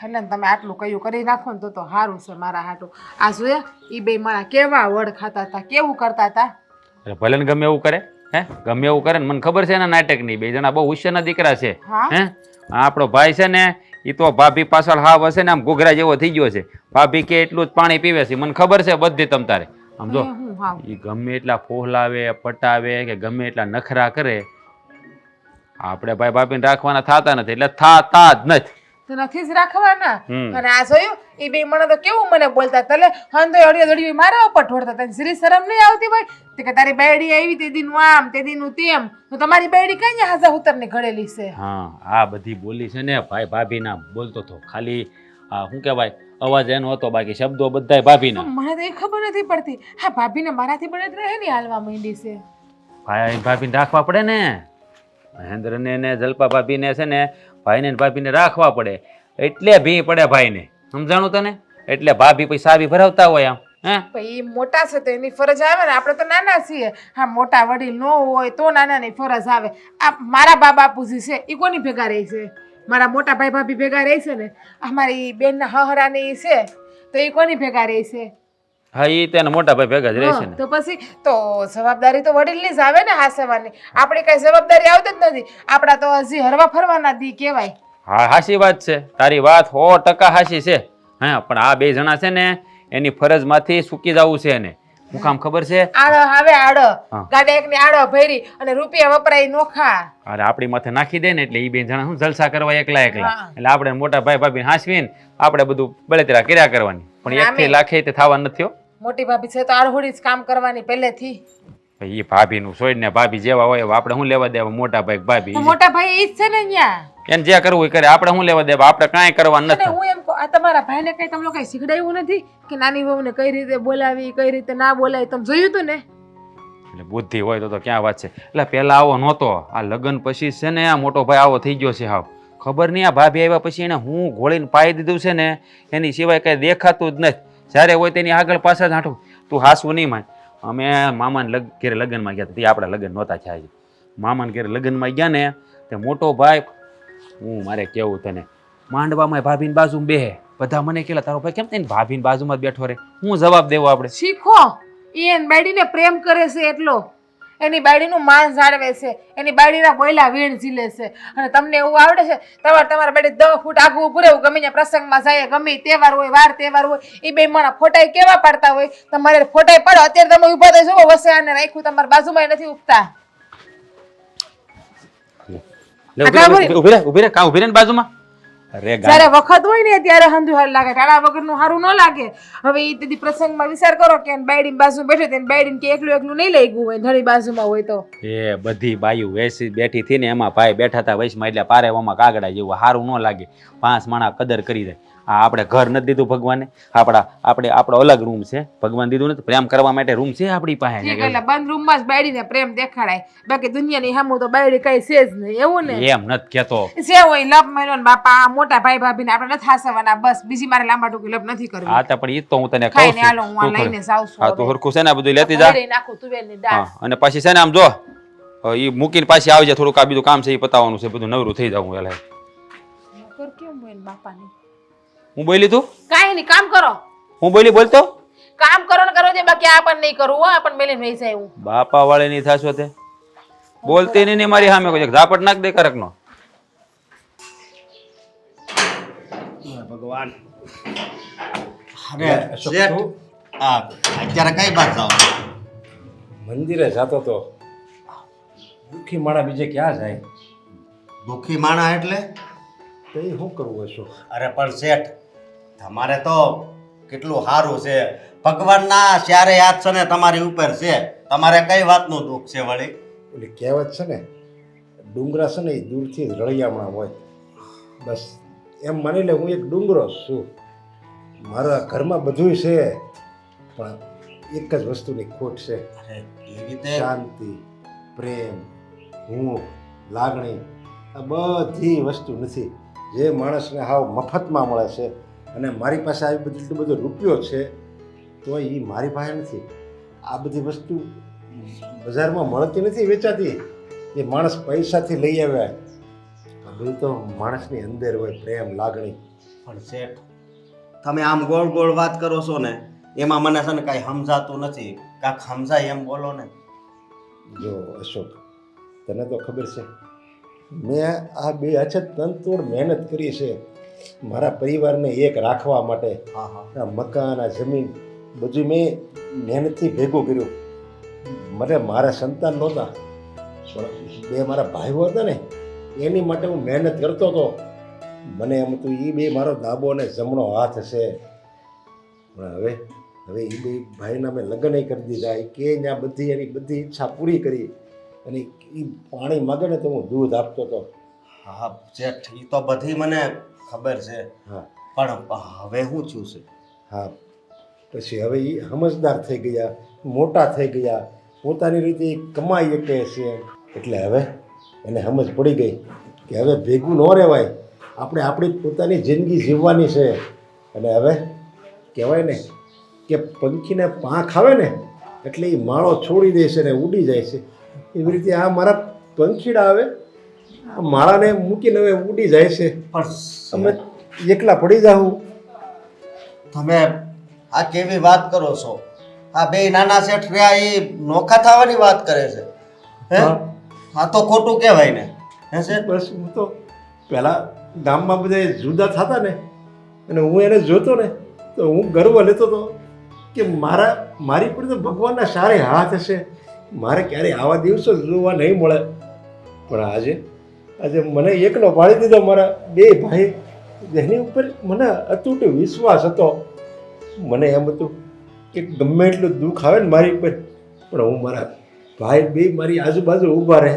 એટલે તમે આટલું કયું કરી નાખો ને તો સારું છે મારા હાટું. આ જોયા ઈ બે મારા કેવા વડ ખાતા હતા, કેવું કરતા હતા. અરે ભલે ને ગમે એવું કરે, હે ગમે એવું કરે ને મને ખબર છે એના નાટકની. બે જણા બહુ હોશિયારના દીકરા છે. હા? હે આપણો ભાઈ છે ને એ તો ભાભી પાછળ હાવ હશે ને આમ ઘૂઘરા જેવો થઈ ગયો છે. ભાભી કે એટલું જ પાણી પીવે છે, મને ખબર છે બધી તમ તારે. આમ જો હું હાવ એ ગમે એટલા ફોહલાવે પટાવે કે ગમે એટલા નખરા કરે, આપણે ભાઈ ભાભીને રાખવાના થતા નથી એટલે થતા જ નથી. તો નથી જ રાખવાના. હમ. અને આ જોયું ઈ બે મને તો કેવું મને બોલતા તલે હંધો અડિયો દડિયો મારા ઉપર ઠોડતા તને શ્રી શરમ નહીં આવતી ભાઈ? તે કે તારી બેડી આવી તે દીનું આમ તે દીનું તેમ, તો તમારી બેડી કઈ હાજા ઉતરની ઘડેલી છે. હા આ બધી બોલી છે ને ભાઈ ભાભીના બોલતો હતો, ખાલી શું કહેવાય અવાજ એનો હતો, બાકી શબ્દો બધાય ભાભીના. મને તો એ ખબર નથી પડતી. હા ભાભીને મારાથી બળદ રહે ને હાલવા માંડી છે. ભાઈ ભાભીને રાખવા પડે ને. મહેન્દ્રને ને જલ્પા ભાભીને છે ને ભાઈને ને ભાભીને રાખવા પડે એટલે ભી પડે ભાઈને. સમજાણું તને? એટલે ભાભી પૈસા આવી ભરાવતા હોય આમ. હે ભાઈ મોટા છે તો એની ફરજ આવે ને, આપણે તો નાના છીએ. હા મોટા વડીલ ન હોય તો નાનાની ફરજ આવે. આ મારા બા બાપુજી છે એ કોની ભેગા રહી છે? મારા મોટા ભાઈ ભાભી ભેગા રહી છે ને. અમારી બેનના હહરાની છે તો એ કોની ભેગા રહી છે? હા એ તેના મોટા ભાઈ ભેગા જ રહેશે ને. તો પછી તો જવાબદારી તો વડીલની જ આવે ને હાસવાની. આપણી કઈ જવાબદારી આવતી જ નથી. આપણા તો હજી હરવા ફરવાના દી કહેવાય. હા હાચી વાત છે તારી વાત 100% હાચી છે. હા પણ આ બે જણા છે ને એની ફરજમાંથી ચૂકી જવું છે એને. હું કામ ખબર છે? આડો આવે આડો હા. ગાડા એકની આડો ભરી અને રૂપિયા વપરાય નોખા. અરે આપણી માથે નાખી દે ને એટલે એ બે જણા શું જલસા કરવા એકલા એકલા. હા. એટલે આપણે મોટા ભાઈ ભાભી હાંસવીને આપણે બધું બળતરા કર્યા કરવાની. પણ એકથી લાખે તે થવા નથી હો. મોટી ભાભી છે તો આડહોડી જ કામ કરવાની પહેલેથી. એ ભાભીનું છોડીને ભાભી જેવા હોય એવા આપણે શું લેવા દેવા મોટા ભાઈ ભાભી. તો મોટા ભાઈ ઈ જ છે ને અહીંયા. એને જે કરવું એ કરે, આપણે શું લેવા દેવા, આપણે કાંઈ કરવાનું અને નથી. હું એમ કહું આ તમારા ભાઈને કઈ તમે લોકો શીખડાયું નથી કે નાની વહુને કઈ રીતે બોલાવી કઈ રીતે ના બોલાવી? તમે જોયું તું ને? એટલે બુદ્ધિ હોય તો ક્યાં વાત છે. એટલે પહેલા આવો નહોતો, આ લગ્ન પછી છે ને આ મોટો ભાઈ આવો થઈ ગયો છે. હાવ ખબર નહીં આ ભાભી આવ્યા પછી એને હું ઘોળીને પાઈ દીધું છે ને એની સિવાય કઈ દેખાતું જ નથી. જ્યારે હોય તેની આગળ પાછળ હાંઠું. તું હાસવું નહીં માન. અમે મામાને ઘેરે લગ્નમાં ગયા હતા, તે આપણા લગ્ન નહોતા થયા છે. મામાને ઘેરે લગ્નમાં ગયા ને તે મોટો ભાઈ, હું મારે કેવું તને, માંડવામાં ભાભીની બાજુમાં બેહે. બધા મને કહેલા તારો ભાઈ કેમ તેને ભાભીની બાજુમાં જ બેઠો રહે? હું જવાબ દેવો આપણે? શીખો. એ એની બાયડીને પ્રેમ કરે છે એટલો, એની બાયડીનું માન જાળવે છે, એની બાયડીના બોયલા વીણ ઝીલે છે. અને તમને એવું આવડે છે તમારા બાયડી 10 ફૂટ આગું ઊભું રહેવું, ગમે ત્યાં પ્રસંગમાં જાય, ગમે ઈ તહેવાર હોય વાર તહેવાર હોય, એ બે માણા ફોટાઈ કેવા પાડતા હોય. તમારે ફોટાઈ પાડો. અત્યારે તમે ઊભા થઈ જુઓ, વસે આને રાખ્યું તમારી બાજુમાં નથી ઉગતા. ઉભી રે કાં ઉભી રે ને બાજુમાં. અરે જ્યારે વખત હોય ને ત્યારે હંધુ હાલ લાગે, ટાળા વગરનું સારું ન લાગે. હવે એ તેથી પ્રસંગમાં વિચાર કરો કે બાયડી બાજુ બેઠો તેને બાયડીને કે એકલું એકલું નહીં લઈ ગયું હોય, ધણી બાજુમાં હોય તો. એ બધી બાયું વેસી બેઠી હતી ને એમાં ભાઈ બેઠા હતા વૈશમાં એટલે પારેવામાં કાગડા જેવું સારું ન લાગે. 5 માણા કદર કરી દે. આ આપણે ઘર નથી દીધું ભગવાને, આપણો અલગ રૂમ છે. ભગવાન દીધું નથી, પ્રેમ કરવા માટે રૂમ છે આપણી પાસે. ઠીક, એટલે બંધ રૂમમાં જ બાયડીને પ્રેમ દેખાડાય, બાકી દુનિયાની સામું તો બાયડી કઈ છે જ નહીં. એવું ને એમ નથી કેતો. છે હોય લપ મેલો ને બાપા મોટા ભાઈ ભાભીને આપણે નથી હાસવાના. બસ બીજી મારે લાંબા ટૂંકી લપ નથી કરવી. હા પણ ઈ તો હું તને કહું ખાઈને હાલો, છું. હું આ લઈને જાઉં છું. હા તું હરખું છે ને આ બધું લેતી જા. ભરી નાખું તુવેરની દાળ. હા અને પછી છે ને આમ જો ઈ મૂકીને પાછી આવજે, થોડુંક આ બીજું કામ છે એ પતાવવાનું છે, બધું નવરું થઈ જાવું. એટલે નોકર કેમ હોય ને બાપાની? હું બોલી તું? કાંઈ નહીં, કામ કરો. હું બોલતો? કામ કરો ને કરો છે, બાકી આ પણ નહીં કરવું. હો આ પણ મેલીને વહી જાય હું. બાપા વાળે નહીં થાશો તે બોલતી નહીં મારી સામે કોઈ ઝાપટ નાખ દે કરકનો. ભગવાન અરે શેઠ, આ અત્યારે કઈ બાત જાવ? મંદિરે જતો તો દુઃખી માણા બીજે ક્યાં જાય? દુઃખી માણા એટલે? તો એ શું કરવું હશો? અરે પણ શેઠ, તમારે તો કેટલું સારું છે. ભગવાનના ચારે હાથ છે ને તમારી ઉપર છે. તમારે કઈ વાતનું દુઃખ છે વળી? ઓલી કહેવત છે ને, ડુંગરા છે ને એ દૂરથી જ રળિયામણા હોય. બસ એમ માની લે હું એક ડુંગરો છું. મારા ઘરમાં બધું છે, પણ એક જ વસ્તુની ખોટ છે. અરે એ રીતે શાંતિ, પ્રેમ, હૂંફ, લાગણી, આ બધી વસ્તુ નથી. જે માણસને હાવ મફતમાં મળે છે, અને મારી પાસે આવી બધી એટલો બધો રૂપિયો છે તો એ મારી પાસે નથી. આ બધી વસ્તુ બજારમાં મળતી નથી, વેચાતી. એ માણસ પૈસાથી લઈ આવ્યા. આ બધું તો માણસની અંદર હોય, પ્રેમ, લાગણી. પણ શેઠ, તમે આમ ગોળ ગોળ વાત કરો છો ને, એમાં મને છે ને કાંઈ સમજાતું નથી. કાંઈક સમજાય એમ બોલો ને. જો અશોક, તને તો ખબર છે, મેં આ 2 અછત તનતોડ મહેનત કરી છે મારા પરિવારને એક રાખવા માટે. હા હા. આ મકાન, આ જમીન બધું મેં મહેનતથી ભેગું કર્યું. મને મારા સંતાન નહોતા, પણ 2 મારા ભાઈઓ હતા ને, એની માટે હું મહેનત કરતો હતો. મને એમ હતું એ 2 મારો ડાબો અને જમણો હાથ છે. પણ હવે એ 2 ભાઈના મેં લગ્ન કરી દીધા. એ કે ત્યાં બધી એની બધી ઈચ્છા પૂરી કરી, અને એ પાણી માગે ને તો હું દૂધ આપતો હતો. હા શેઠ, એ તો બધી મને ખબર છે. હા પણ હવે શું થયું છે? હા, પછી હવે એ સમજદાર થઈ ગયા, મોટા થઈ ગયા, પોતાની રીતે ઈ કમાઈ શકે છે. એટલે હવે એને સમજ પડી ગઈ કે હવે ભેગું ન રહેવાય, આપણે આપણી પોતાની જિંદગી જીવવાની છે. અને હવે કહેવાય ને કે પંખીને પાંખ આવે ને એટલે એ માળો છોડી દે છે ને ઉડી જાય છે. એવી રીતે આ મારા પંખીડા આવે, આ માળાને મૂકીને હવે ઉડી જાય છે. પણ અમે એકલા પડી જાઉં. તમે આ કેવી વાત કરો છો? આ 2 નાના શેઠ રહ્યા એ નોખા થવાની વાત કરે છે. હે? હા. આ તો ખોટું કહેવાય ને. હે શેઠ? બસ હું તો પહેલાં ગામમાં બધા જુદા થતા ને, અને હું એને જોતો ને તો હું ગર્વ લેતો હતો કે મારી પર તો ભગવાનના સારે હાથ હશે. મારે ક્યારેય આવા દિવસો જોવા નહીં મળે. પણ આજે મને એકલો પાડી દીધો. મારા 2 ભાઈ, જેની ઉપર મને અતૂટ વિશ્વાસ હતો. મને એમ હતું કે ગમે એટલું દુઃખ આવે ને મારી ઉપર, પણ હું મારા ભાઈ 2 મારી આજુબાજુ ઊભા રહે.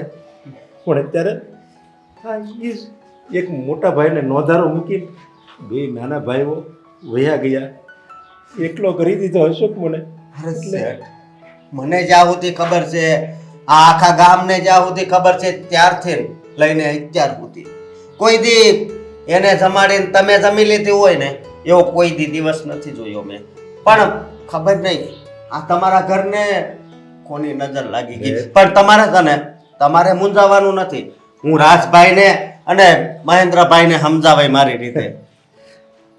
પણ અત્યારે હા, એ એક મોટા ભાઈને નોંધારો મૂકીને 2 નાના ભાઈઓ વયા ગયા. એકલો કરી દીધો અશોક મને. અરે શેઠ, મને જ્યાં સુધી ખબર છે, આ આખા ગામને જ્યાં સુધી ખબર છે, ત્યારથી લઈને અત્યાર સુધી કોઈ દી એને જમાડીને તમે જમી લીધી હોય ને એવો કોઈ દી દિવસ નથી જોયો મેં. પણ ખબર નહીં આ તમારા ઘરને કોની નજર લાગી ગઈ. પણ તમારે છે ને, તમારે મૂંઝાવાનું નથી. હું રાજભાઈને અને મહેન્દ્રભાઈને સમજાવાય મારી રીતે.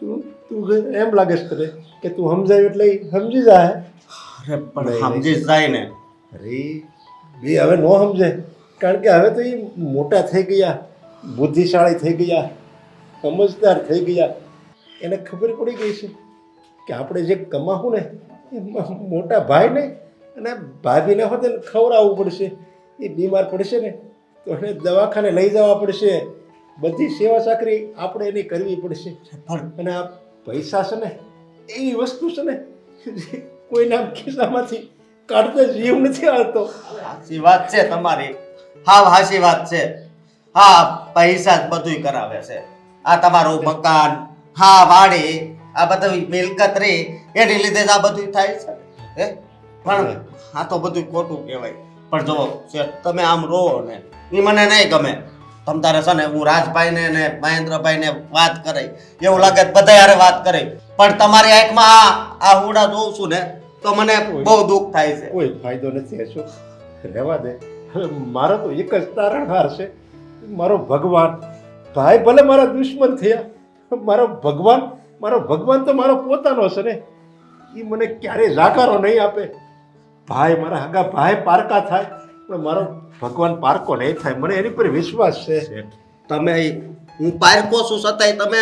તું એમ લાગે છે તને કે તું સમજાય એટલે ઈ સમજી જાય? અરે પણ સમજી જ જાય ને. અરે બે હવે ન સમજે, કારણ કે હવે તો એ મોટા થઈ ગયા, બુદ્ધિશાળી થઈ ગયા, સમજદાર થઈ ગયા. એને ખબર પડી ગઈ છે કે આપણે જે કમાવું ને એ મોટા ભાઈને અને ભાભીને હોતે ખવડાવવું પડશે. એ બીમાર પડશે ને તો એને દવાખાને લઈ જવા પડશે. બધી સેવા ચાકરી આપણે એની કરવી પડશે. અને આ પૈસા છે ને એવી વસ્તુ છે ને જે કોઈના ખિસ્સામાંથી કાઢતા જીવ નથી આવતો. સાચી વાત છે તમારી, હા સાચી વાત છે. હા, પૈસા જ બધું કરાવે છે. આ તમારું મકાન, હા વાડી, આ બધું મિલકત રહી એની લીધે જ આ બધું થાય છે. હે પણ આ તો બધું ખોટું કહેવાય. પણ જો શેઠ, તમે આમ રોવો ને એ મને નહીં ગમે. તમ તારે છે ને હું રાજભાઈને ને મહેન્દ્રભાઈને વાત કરી, એવું લાગે બધા યારે વાત કરી, પણ તમારી આંખમાં આ હુડા જોઉં છું ને તો મને બહુ દુઃખ થાય છે. કોઈ ફાયદો નથી અશોક, રહેવા દે. હવે મારો તો એક જ તારણહાર છે, મારો ભગવાન. ભાઈ ભલે મારા દુશ્મન થયા, મારો ભગવાન તો મારો પોતાનો છે ને. એ મને ક્યારેય જાકારો નહીં આપે. ભાઈ મારા હગા ભાઈ પારકા થાય, પણ મારો ભગવાન પારકો નહીં થાય. મને એની પર વિશ્વાસ છે. તમે હું પારકો છું છતાંય તમે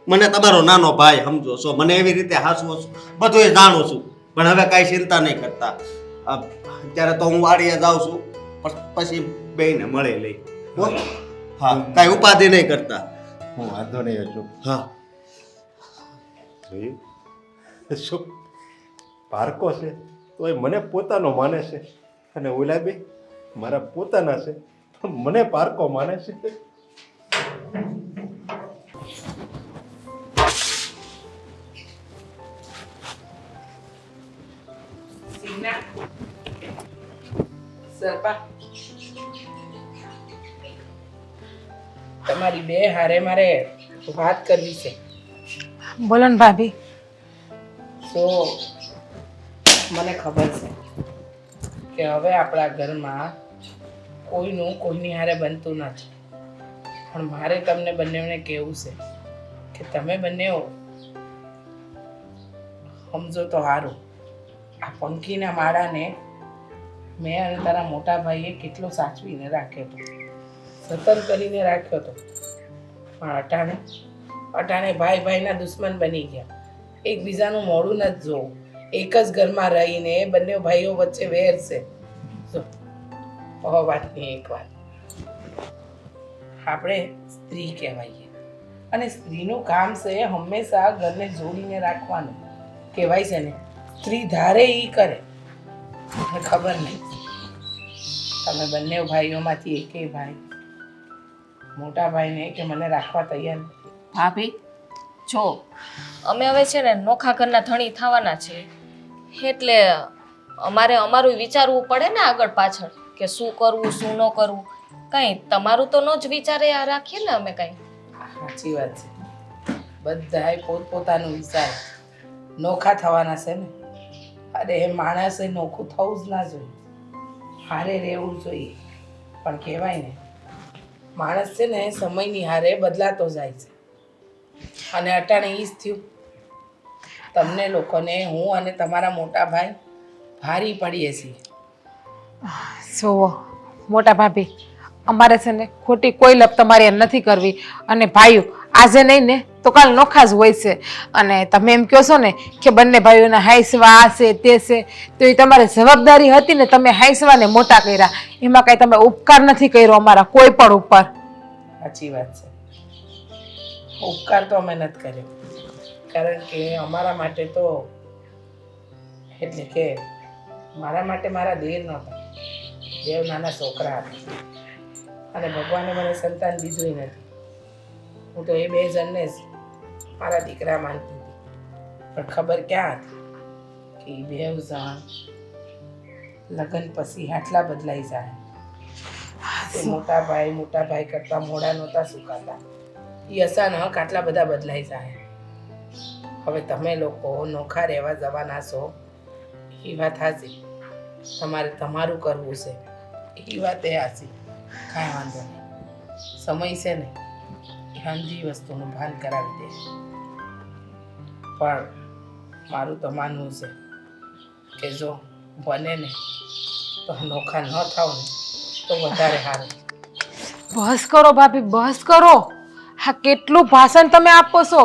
મને તમારો નાનો ભાઈ સમજો છો, મને એવી રીતે હાસવો છો, બધું જાણું છું, પણ હવે કાંઈ ચિંતા નહીં કરતા. અત્યારે તો હું વાડીએ જાઉં છું, પછી બેયને મળી લઈ. હો? હા, કાંઈ ઉપાધિ નહીં કરતા. હું વાંધો નહીં હજુ. હા, જોયું શું પારકો છે તો એ મને પોતાનો માને છે, અને ઓલા બે મારા પોતાના છે તો મને પારકો માને છે. તમારી બે હારે મારે વાત કરવી છે. બોલો ને ભાભી. તો મને ખબર છે કે હવે આપણા ઘરમાં કોઈનું કોઈની હારે બનતું નથી, પણ મારે તમને બંનેને કહેવું છે કે તમે બંને સમજો તો સારું. આ પંખીના માળાને મેં અને તારા મોટા ભાઈએ કેટલો સાચવીને રાખ્યો હતો, સતન કરીને રાખ્યો હતો, પણ અટાણે ભાઈ ભાઈના દુશ્મન બની ગયા. એકબીજાનું મોઢું નથી જોવું, એક જ ઘરમાં રહીને બંને ભાઈઓ વચ્ચે વેર છે. જો વાતની એક વાત, આપણે સ્ત્રી કહેવાઈએ, અને સ્ત્રીનું કામ છે હંમેશા ઘરને જોડીને રાખવાનું. કહેવાય છે ને, સ્ત્રી ધારે એ કરે. મને ખબર નહીં તમે બંને ભાઈઓમાંથી એકેય ભાઈ મોટા ભાઈને કે મને રાખવા તૈયાર નથી. ભાભી જો અમે હવે છે ને નોખા ઘરના ધણી થવાના છે, એટલે અમારે અમારું વિચારવું પડે ને આગળ પાછળ, કે શું કરવું શું ન કરવું. કંઈ તમારું તો ન જ વિચારે આ રાખીએ ને અમે કંઈ. સાચી વાત છે, બધાએ પોતપોતાનું વિચાર. નોખા થવાના છે ને, અરે એ માણસે નોખું થવું જ ના જોઈએ, હારે રહેવું જોઈએ. પણ કહેવાય ને, માણસ છે ને સમયની હારે બદલાતો જાય છે, અને અટાણે એ જ થયું. તમને લોકોને હું અને તમારા મોટા ભાઈ ભારી પડીએ છીએ. જુઓ મોટા ભાભી, અમારે છે ને ખોટી કોઈ લપ તમારી નથી કરવી, અને ભાઈઓ આજે નહીં ને તો કાલ નોખા જ હોય છે. અને તમે એમ કહો છો ને કે બંને ભાઈઓને હાંસવા આ છે તે છે, તો એ તમારી જવાબદારી હતી ને, તમે હાંસવાને મોટા કર્યા, એમાં કાંઈ તમે ઉપકાર નથી કર્યો અમારા કોઈ પણ ઉપર. સાચી વાત છે, ઉપકાર તો અમે નથી કર્યો, કારણ કે અમારા માટે તો, એટલે કે મારા માટે મારા દેર નહોતા, દેવ નાના છોકરા હતા, અને ભગવાને મને સંતાન દીધું નથી. હું તો એ બે જણને જ મારા દીકરા માનતી હતી, પણ ખબર ક્યાં હતી કે એ બે જણ લગ્ન પછી આટલા બદલાઈ જાય. તે મોટા ભાઈ કરતા મોડા નહોતા સુકાતા, એ અચાનક આટલા બધા બદલાઈ જાય. હવે તમે લોકો નોખા રહેવા જવાના છો એ વાત સાચી, તમારે તમારું કરવું છે એ વાત એ સાચી, કાંઈ વાંધો નહીં. સમય છે ને એ હંજી વસ્તુનું ભાન કરાવી દે. પણ મારું તો માનવું છે કે જો બને ને તો નોખા ન થાવ ને તો વધારે સારું. બસ કરો ભાભી, બસ કરો. હા, કેટલું ભાષણ તમે આપો છો.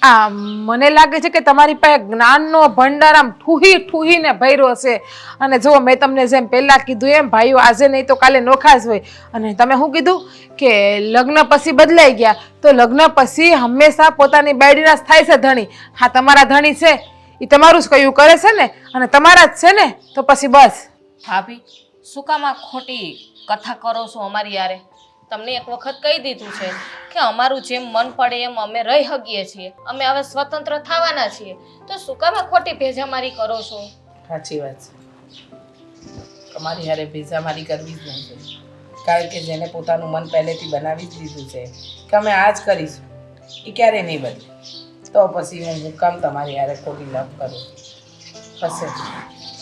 આ મને લાગે છે કે તમારી પાસે જ્ઞાનનો ભંડાર આમ ઠૂહીને ભર્યો છે. અને જો મેં તમને જેમ પહેલા કીધું એમ, ભાઈઓ આજે નહીં તો કાલે નોખા જ હોય. અને તમે શું કીધું કે લગ્ન પછી બદલાઈ ગયા, તો લગ્ન પછી હંમેશા પોતાની બાયડીના જ થાય છે ધણી. હા, તમારા ધણી છે એ તમારું જ કયું કરે છે ને, અને તમારા જ છે ને, તો પછી બસ. ભાભી શું કામ આ ખોટી કથા કરો છો અમારી યારે? તમને એક વખત કહી દીધું છે કે અમારું જેમ મન પડે એમ અમે રહી શકીએ છીએ, અમે હવે સ્વતંત્ર થવાના છીએ, તો શું કામ આ ખોટી ભેજામારી કરો છો? સાચી વાત છે, તમારી હારે ભેજામારી કરવી જ નહીં જોઈએ, કારણ કે જેને પોતાનું મન પહેલેથી બનાવી જ દીધું છે કે અમે આ જ કરીશું, એ ક્યારેય નહીં બદલે. તો પછી હું કામ તમારી હારે ખોટી લપ કરું? હશે,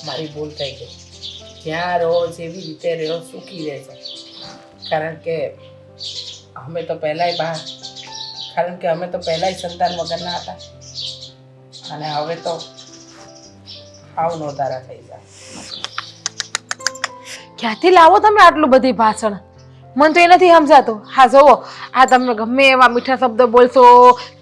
મારી ભૂલ થઈ ગઈ. જ્યાં રહો જેવી રીતે રહો સુખી રહેજો, કારણ કે અમે તો પહેલાંય સંતાન વગરના હતા, અને હવે તો હાવ નોધારા થઈ જાય. ક્યાંથી લાવો તમે આટલું બધી ભાષણ? મને તો એ નથી સમજાતું. હા, જુઓ આ તમે ગમે એવા મીઠા શબ્દો બોલશો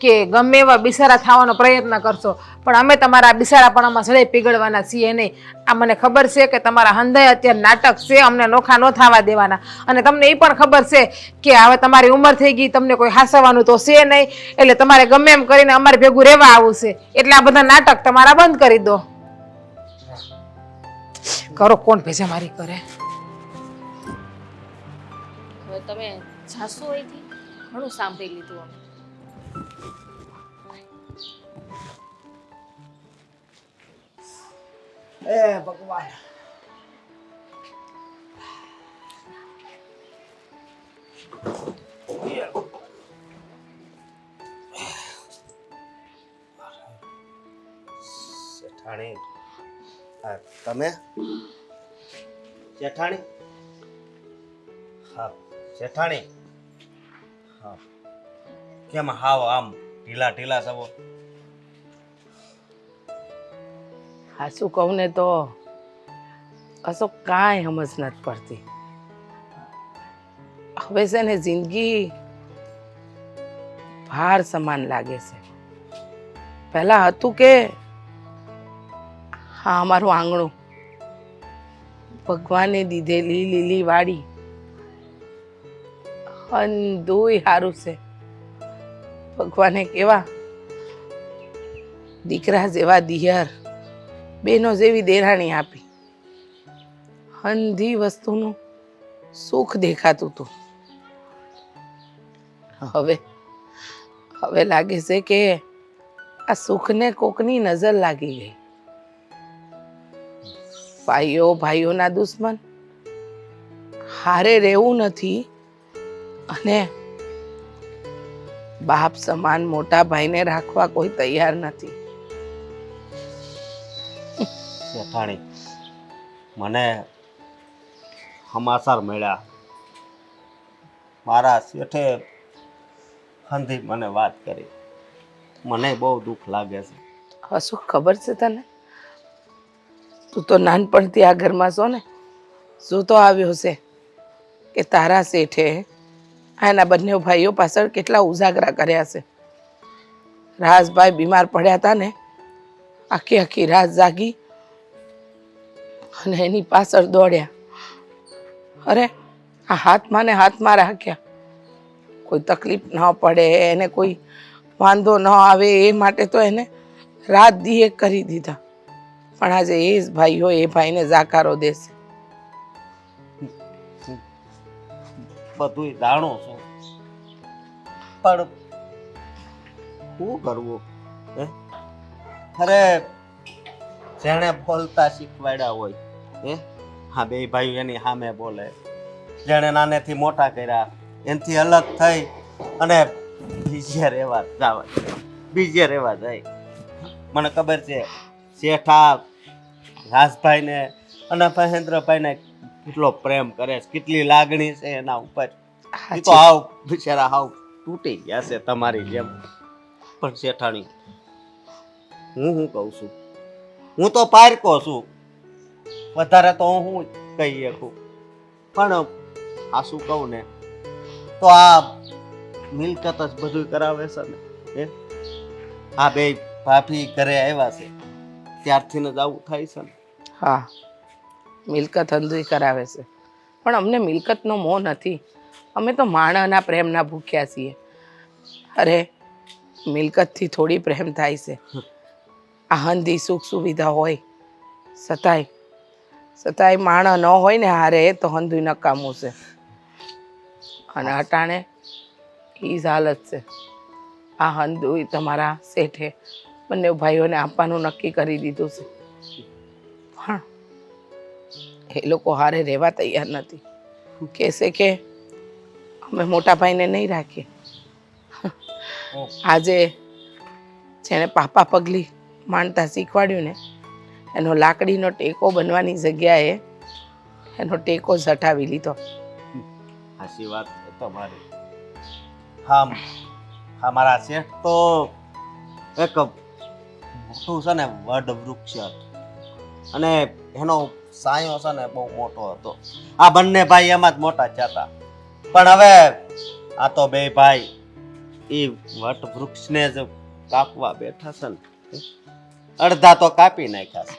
કે ગમે એવા બિસારા થવાનો પ્રયત્ન કરશો, પણ અમે તમારા બિસારાપણામાં સદાય પીગળવાના છીએ નહીં. આ મને ખબર છે કે તમારા હંધાય અત્યારે નાટક છે, અમને નોખા ન થવા દેવાના. અને તમને એ પણ ખબર છે કે હવે તમારી ઉંમર થઈ ગઈ, તમને કોઈ હાસવાનું તો છે નહીં, એટલે તમારે ગમે એમ કરીને અમારે ભેગું રહેવા આવું છે. એટલે આ બધા નાટક તમારા બંધ કરી દો. કરો, કોણ ભેજા મારી કરે. હવે તમે જાશો અહીંથી, ઘણું સાંભળી લીધું અમે. એ ભગવાન, શેઠાણી, તમે શેઠાણી? હા શેઠાણી. હા, કેમ હાવ આમ ઢીલા ઢીલા સવો? હા, શું કહું ને તો કશો કાંઈ સમજ નથી પડતી. હવે છે ને જિંદગી ભાર સમાન લાગે છે. પહેલા હતું કે હા અમારું આંગણું ભગવાને દીધેલી લીલી વાડી, અંધુય સારું છે. ભગવાને કેવા દીકરા જેવા દિયર, બેનો જેવી દેરાણી આપી. અંધી વસ્તુનું સુખ દેખાતું હતું. હવે લાગે છે કે આ સુખને કોકની નજર લાગી ગઈ. ભાઈઓના દુશ્મન, હારે રહેવું નથી, અને બાપ સમાન મોટા ભાઈને રાખવા કોઈ તૈયાર નથી. શેઠાણી, મને સમાચાર મળ્યા. મારા શેઠે હંધી મને વાત કરી. મને બહુ દુઃખ લાગે છે. હવે શું ખબર છે તને? તું તો નાનપણથી આ ઘરમાં છો ને, શું તો આવ્યો છે કે તારા શેઠે એના બંને ભાઈઓ પાછળ કેટલા ઉજાગરા કર્યા છે. રાજભાઈ બીમાર પડ્યા હતા ને, આખી આખી રાત જાગી અને એની પાછળ દોડ્યા. અરે આ હાથમાં ને હાથમાં રાખ્યા. કોઈ તકલીફ ન પડે, એને કોઈ વાંધો ન આવે એ માટે તો એને રાત દી એક કરી દીધા. પણ આજે એ જ ભાઈઓ એ ભાઈને જાકારો દેશે. બધુંય જાણું છું, પણ શું કરવું? અરે જેણે બોલતા શીખવાડ્યા હોય, હા બે ભાઈ એની સામે બોલે. જેણે નાનેથી મોટા કર્યા એનાથી અલગ થઈ અને બીજે રહેવા જાય. મને ખબર છે શેઠા રાજભાઈને અને મહેન્દ્રભાઈને કેટલો પ્રેમ કરે છે, કેટલી લાગણી છે એના ઉપર. એ તો હાવ બિચારા હાવ તૂટી ગયા છે તમારી જેમ. પણ શેઠાણી, હું કહું છું, હું તો પારકો છું, વધારે તો હું કહી શકું. પણ આ શું કહું ને, તો આ મિલકત જ બધું કરાવે છે ને. આ બે ભાભી ઘરે આવ્યા છે ત્યારથી જ આવું થાય છે ને. હા, મિલકત અંધુય કરાવે છે, પણ અમને મિલકતનો મોહ નથી. અમે તો માણસના પ્રેમના ભૂખ્યા છીએ. અરે મિલકતથી થોડી પ્રેમ થાય છે. આ હંધી સુખ સુવિધા હોય છતાંય માણસ ન હોય ને હારે તો હંધુય નકામું છે. અને અટાણે એ જ હાલત છે. આ હંધુય તમારા શેઠે બંને ભાઈઓને આપવાનું નક્કી કરી દીધું છે, પણ એ લોકો હારે રહેવા તૈયાર નથી. કહેશે કે અમે મોટા ભાઈને નહીં રાખીએ. આજે જેણે પાપા પગલી માનતા શીખવાડ્યું ને, એનો લાકડીનો ટેકો બનવાની જગ્યાએ એનો ટેકો ઝટાવી લીધો. સાચી વાત છે તમારી. હા મારા શેઠ તો એક મોટું છે ને વડ વૃક્ષ અને એનો સાયો છે ને બહુ મોટો હતો. આ બંને ભાઈ એમાં જ મોટા થયા હતા. પણ હવે આ તો બે ભાઈ એ વટ વૃક્ષને જ કાપવા બેઠા છે ને, અડધા તો કાપી નાખ્યા છે,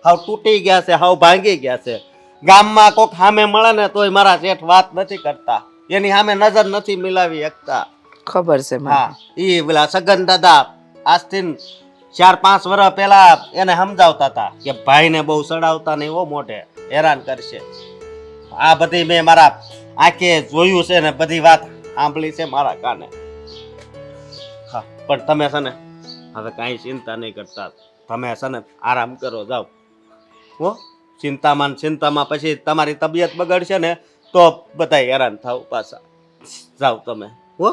હાવ તૂટી ગયા છે, હાવ ભાંગી ગયા છે. ગામમાં કોક સામે મળે ને તોય મારા શેઠ વાત નથી કરતા, એની સામે નજર નથી મિલાવી શકતા. ખબર છે મને. હા, ઈ પેલા સગન દાદા આજથી 4-5 વર્ષ પહેલા એને સમજાવતા હતા કે ભાઈને બહુ સડાવતા નહીં, હો મોઢે હેરાન કરશે. આ બધી મેં મારા આંખે જોયું છે ને બધી વાત સાંભળી છે મારા કાને. હા, પણ તમે છે ને હવે કાંઈ ચિંતા નહીં કરતા, તમે છે ને આરામ કરો, જાઓ હો. ચિંતામાં પછી તમારી તબિયત બગડશે ને તો બધા હેરાન થાવ પાછા. જાઓ તમે હો.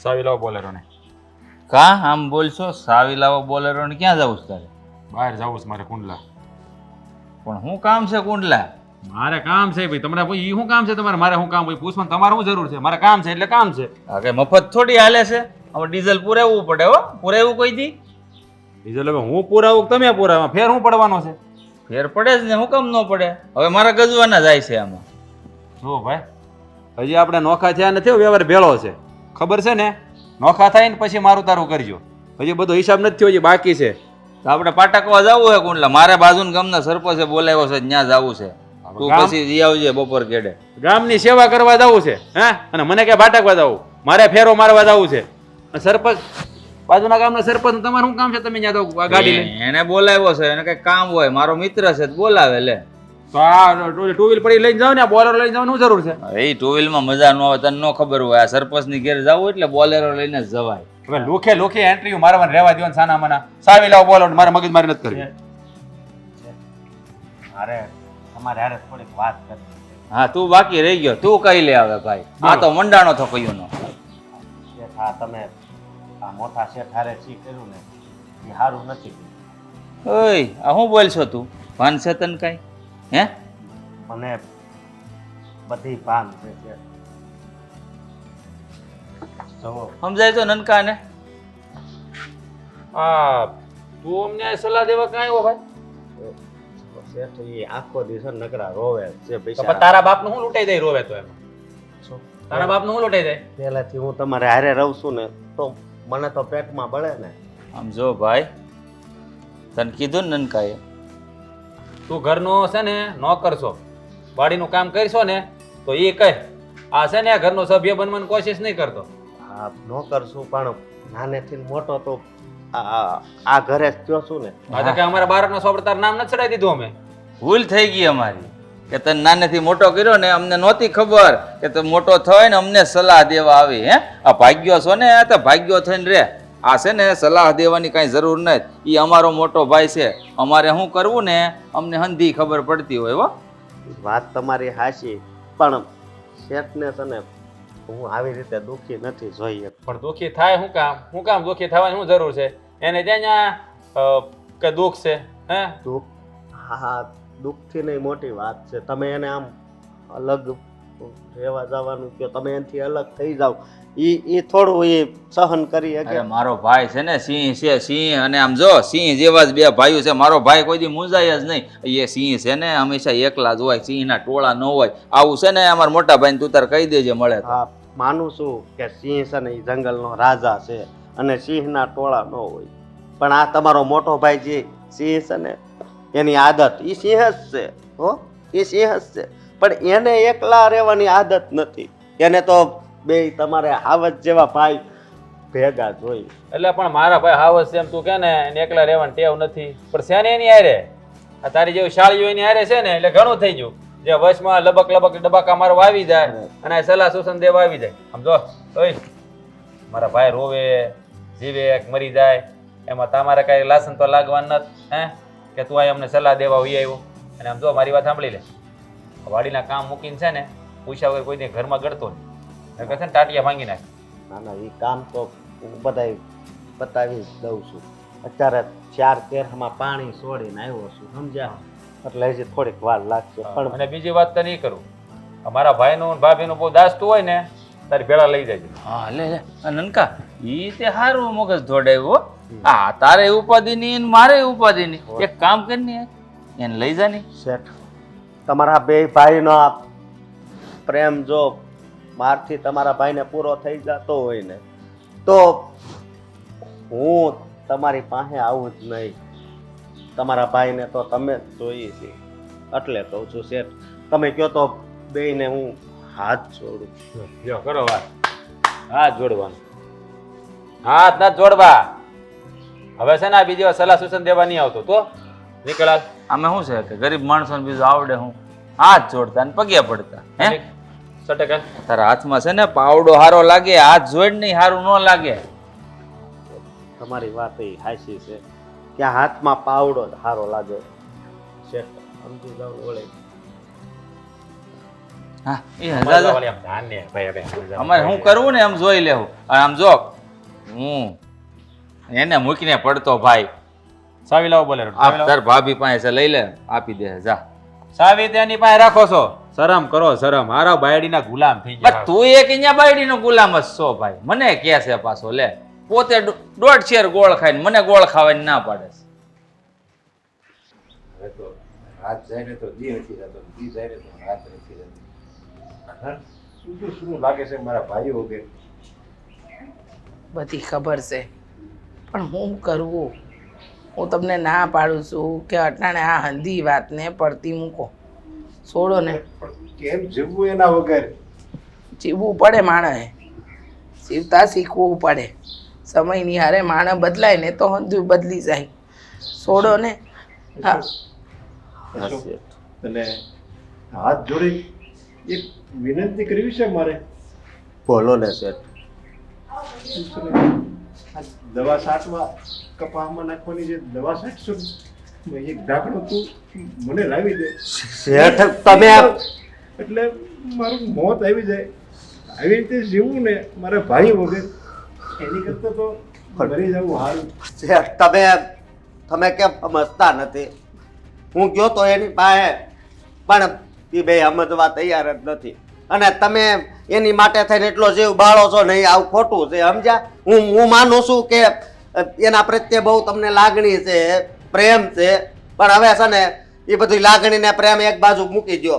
સાવી લાવો બોલેરો ને. કા આમ બોલશો? સાવી લાવો બોલેરો ને ક્યાં જવું છે તારે? બહાર જવું છે મારે કુંડલા. પણ શું કામ છે કુંડલા? મારે કામ છે ભાઈ. તમને ઈ શું કામ છે તમારે? મારે શું કામ ભાઈ પૂછવાનું તમારે શું જરૂર છે? મારે કામ છે એટલે કામ છે. હા, કે મફત થોડી હાલે છે. હવે ડીઝલ પુરાવવું પડે હો. પુરાવ્યું કોઈ દી? ડીઝલ હવે હું પુરાવું કે તમે પુરાવા? ફેર શું પડવાનો છે? ફેર પડે જ ને, હું કામ ન પડે? હવે મારા ગજવાના જાય છે આમાં. જો ભાઈ હજી આપણે નોખા થયા નથી, વ્યવહાર ભેળો છે, ખબર છે ને? નોખા થાય ને પછી મારું તારું કરજો. હજી બધો હિસાબ નથી થયો, હજી બાકી છે. તો આપણે પાટકવા જવું છે કુંડલા. મારે બાજુના ગામના સરપંચે બોલાવ્યો છે, ત્યાં જવું છે. તું પછી જઈ આવજે બપોર કેડે. ગામની સેવા કરવા જવું છે હે, અને મને ક્યાં ભાટકવા જવું? મારે ફેરો મારવા જવું છે. અને સરપંચ બાજુના ગામના સરપંચ તમારે શું કામ છે? તમે ત્યાં તો ગાડી લઈને એને બોલાવ્યો છે, એને કઈ કામ હોય, મારો મિત્ર છે બોલાવે લે. તો આ ટુ વ્હીલ પડી લઈને જાવ ને, બોલેરો લઈને જવાની શું જરૂર છે? એ ટુ વ્હીલમાં મજા ન આવે, તને ન ખબર હોય. આ સરપંચની ઘેર જવું એટલે બોલેરો લઈને જ જવાય. હવે લોખે લોખે એન્ટ્રી મારવાને રહેવા દેવાનું સાના મના. સાવી લાવો બોલો, મારે મગજ મારી નથી કરવી. મારે તમારે હારે થોડીક વાત કરવી છે. હા, તું બાકી રહી ગયો, તું કહી લે હવે ભાઈ. આ તો મંડાણો થો કયું નો. શેઠ, હા તમે આ મોટા શેઠ હારે શી કર્યું ને એ સારું નથી કર્યું. ઓય, આ શું બોલશો તું? ભાન છે તને કઈ? હે? મને બધી ભાન છે શેઠ. જુઓ, સમજાય તો નનકા ને? આ તું અમને સલાહ દેવા ક્યાં આવ્યો ભાઈ? શેઠ એ આખો દિવસ નકરા રોવે છે તો પૈસા. પણ તારા બાપનું શું લૂંટાઈ જાય રોવે તો એમાં? તારા બાપનું શું લૂંટાઈ જાય? પહેલાથી હું તમારે હારે રહું છું ને તો મને તો પેટમાં બળે ને. આમ જો ભાઈ, તને કીધું ને નનકાએ, તું ઘરનો છે ને નોકર છો, વાડીનું કામ કરશો ને તો એ કહે. આ છે ને ઘરનો સભ્ય બનવાની કોશિશ નહીં કરતો. હા, નોકર છું પણ નાનેથી મોટો તો આ ઘરે જ થયો છું ને. આ તો કે અમારા બાળકના સોપડે તારું નામ નથી ચડાવી દીધું અમે. ભૂલ થઈ ગઈ અમારી કે તને નાનેથી મોટો કર્યો ને, અમને નહોતી ખબર કે તું મોટો થાય ને અમને સલાહ દેવા આવી. હે, આ ભાગ્યો છો ને, આ તો ભાગ્યો થઈને રે. આ છે ને સલાહ દેવાની કાંઈ જરૂર નથી. એ અમારો મોટો ભાઈ છે, અમારે શું કરવું ને અમને હંધી ખબર પડતી હોય. હો, વાત તમારી હાચી, પણ શેઠને છે ને હું આવી રીતે દુઃખી નથી જોઈએ. પણ દુઃખી થાય શું કામ? શું કામ દુઃખી થવાની શું જરૂર છે? એને ત્યાં કે દુઃખ છે હે? દુઃખ, હા, દુઃખથી નહીં મોટી વાત છે. તમે એને આમ અલગ રહેવા જવાનું કહો, તમે એનાથી અલગ થઈ જાઓ, એ થોડું એ સહન કરી શકે. અરે મારો ભાઈ છે ને સિંહ છે, સિંહ. અને આમ જો સિંહ જેવા જ બે ભાઈઓ છે. મારો ભાઈ કોઈ દી મૂંઝાય જ નહીં. એ સિંહ છે ને હંમેશા એકલા જ હોય, સિંહના ટોળા ન હોય. આવું છે ને અમારા મોટા ભાઈને તું તાર કહી દેજે મળે તો. હા, માનું છું કે સિંહ છે ને એ જંગલનો રાજા છે અને સિંહના ટોળા ન હોય, પણ આ તમારો મોટો ભાઈ જે સિંહ છે ને એની આદત એ સિંહ જ છે. હો, એ સિંહ જ છે, પણ એને એકલા રહેવાની આદત નથી. એને તો બે તમારે આવત જેવા ભાઈ ભેગા જોઈ. એટલે પણ મારા ભાઈ હાવસ એમ તું કે ને એને એકલા રહેવાની ટેવ નથી, પણ છે ને એની હારે આ તારી જેવી શાળીઓ એની હારે છે ને એટલે ઘણું થઈ ગયું. જે વશમાં લબક લબક ડબાકા મારવા આવી જાય અને આ સલાહ સૂચન દેવા આવી જાય. સમજો ઓય, મારા ભાઈ રોવે જીવે મરી જાય એમાં તમારે કઈ લાસન તો લાગવાનું નથી. હે કે તું આ અમને સલાહ દેવા હોય આવ્યો? અને આમ જો મારી વાત સાંભળી લે, વાડીના કામ મૂકીને છે ને પૂછ્યા વગર કોઈને ઘરમાં ગળતો નહીં, કહે છે ને ટાટિયા ભાંગી નાખે. ના ના, એ કામ તો હું બધાય બતાવી જ દઉં છું. અત્યારે 4 કેરમાં પાણી છોડીને આવ્યો છું, સમજ્યા? એટલે હજી થોડીક વાર લાગશે. પણ અને બીજી વાત તો નહીં કરું, અમારા ભાઈનું ભાભીનું બહુ દાસતું હોય ને તારી ભેળા લઈ જાય. હા, લે લે. આ નનકા ઈ તે હારું મગજ દોડાવ્યો. હા, તારે ઉપાધિ ની મારે ઉપાધિ ની. એક કામ કરીને એને લઈ જા ને. શેઠ તમારા બે ભાઈનો આ પ્રેમ જો મારથી તમારા ભાઈને પૂરો થઈ જતો હોય ને તો હું તમારી પાસે આવું જ નહીં. તમારા ભાઈને તો તમે જ જોઈએ છે એટલે કહું છું શેઠ, તમે કહો તો બેયને હું હાથ જોડું. જો કરો વાત, હાથ જોડવાનું, હાથ ના જોડવા. હવે છે ને આ બીજી વાર સલાહ સૂચન દેવા નહીં આવતો તો નીકળાત. આમે શું છે કે ગરીબ માણસોને બીજું આવડે હું હાથ જોડતા ને પગે પડતા હે. સટકલ તારા હાથમાં છે ને પાવડો હારો લાગે, હાથ જોડ નહીં હારું ન લાગે. તમારી વાત એ હાચી છે કે આ હાથમાં પાવડો જ સારો લાગે. શેઠ સમજી જાવ વળે. હા એ હજાર અમારે શું કરવું ને એમ જોઈ લેવું. અને આમ જો હું એને મૂકીને પડતો ભાઈ સાવી લાવો બોલે તાર ભાભી પાસે લઈ લે આપી દે જા. સાવી તેની પાસે રાખો છો, શરમ કરો શરમ. હારા બાયડીના ગુલામ થઈ બસ ગયા. તું એક અહીંયા બાયડીનો ગુલામ જ છો ભાઈ. મને કે છે પાછો લે પોતે 1.5 શેર ગોળ ખાઈને મને ગોળ ખાવાની ના પાડે છે. હાથ જાય ને તો દી નથી જતો, દી જાય ને તો હાથ નથી જતો. શું લાગે છે મારા ભાઈઓ વગેરે? બધી ખબર છે પણ હું કરવું? હું તમને ના પાડું છું કે અટાણે આ હંધી વાતને પડતી મૂકો, છોડો ને. કેમ જીવવું એના વગર? જીવવું પડે માણસે, જીવતા શીખવું પડે. સમયની હારે માણસ બદલાય ને તો હંધું બદલી જાય. છોડો ને. હા તને હાથ જોડી એક વિનંતી કરવી છે મારે. બોલો ને શેઠ. આ દવા છાંટવા કપાસમાં નાખવાની જે દવા છાંટશો ને એક ઢાંકણું તું મને લાવી દે. શેઠ તમે એટલે મારું મોત આવી જાય. આવી રીતે જીવવું ને મારા ભાઈ વગર એની કરતા તો મરી જવું સારું. શેઠ તમે કેમ સમજતા નથી? હું ગયો તો એની પાસે પણ એ બે સમજવા તૈયાર જ નથી. અને તમે એની માટે થઈને એટલો જીવ બાળો છો નહીં, આવું ખોટું છે સમજ્યા. હું માનું છું કે એના પ્રત્યે બહુ તમને લાગણી છે, પ્રેમ છે, પણ હવે છે ને એ બધી લાગણી ને પ્રેમ એક બાજુ મૂકી દો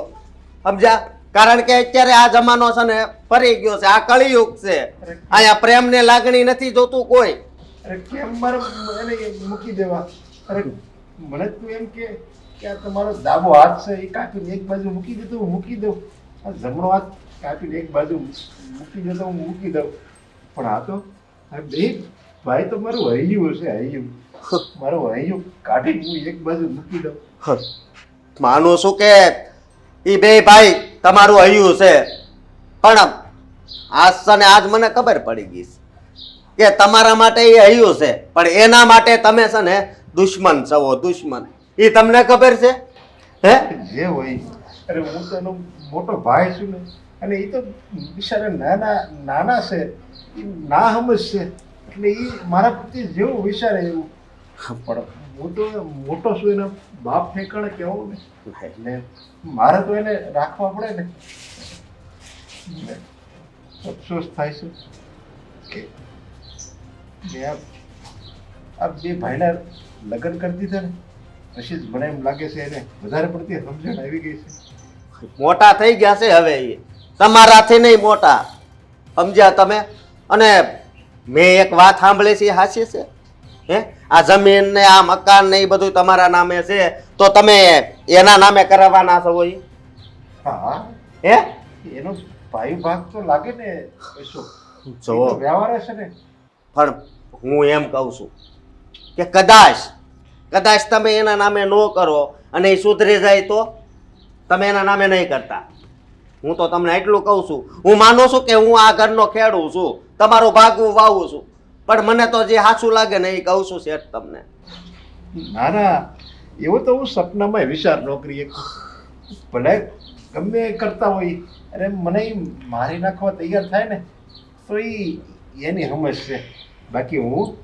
સમજ્યા. કારણ કે અત્યારે આ જમાનો છે ને ફરી ગયો છે, આ કળિયુગ છે. અહીંયા પ્રેમ ને લાગણી નથી જોતું કોઈ. અરે કેમ મારે એને મૂકી દેવા? અરે મને તું એમ કે આ તમારો ડાબો હાથ છે એ કાપીને એક બાજુ મૂકી દે તો હું મૂકી દઉં. આ જમણો હાથ કાપીને એક બાજુ મૂકી દે તો હું મૂકી દઉં. પણ આ તો આ બે ભાઈ તો મારું હૈયું છે, હૈયું. મારું હૈયું કાઢીને હું એક બાજુ મૂકી દઉં. માનું છું કે એ બે ભાઈ તમારું હૈયું છે, પણ આજ ને આજ મને ખબર પડી ગઈ કે તમારા માટે એ હૈયું છે પણ એના માટે તમે છે ને દુશ્મન છો. દુશ્મન એ તમને ખબર છે હે? જે હોય. અરે હું તો એનો મોટો ભાઈ છું ને, અને એ તો બિચારા નાના છે, એ ના સમજશે એટલે એ મારા પ્રત્યે જેવું વિચારે એવું. પણ હું તો મોટો છું, એના બાપ ઠેકાણે કહેવું ને એટલે મારે તો એને રાખવા પડે ને. અફસોસ થાય છે કે મેં આ બે ભાઈના લગ્ન કરી દીધા ને પછી જ મને એમ લાગે છે એને વધારે પડતી સમજણ આવી ગઈ છે. મોટા થઈ ગયા છે હવે એ તમારાથી નહીં મોટા સમજ્યા તમે. અને મેં એક વાત સાંભળી છે એ હાચી છે હે? આ જમીન ને આ મકાન ને એ બધું તમારા નામે છે તો તમે એના નામે કરાવવાના છો એ? હા હે? એનો ભાઈ ભાગ તો લાગે ને પૈસો જો વ્યવહાર છે ને. પણ હું એમ કહું છું કે કદાચ તમે એના નામે ન કરો અને એ સુધરી જાય તો તમે એના નામે નહીં કરતા. હું તો તમને એટલું કહું છું. હું માનું છું કે હું આ ઘરનો ખેડૂ છું, તમારું ભાગવું વાવું છું, પણ મને તો જે સાચું લાગે ને એ કહું છું શેઠ તમને. ના એવો તો હું સપનામાં વિચાર ન કરી શકું. ભલે ગમે એ કરતા હોય અરે મને ઈ મારી નાખવા તૈયાર થાય ને તો એની સમજ છે. બાકી હું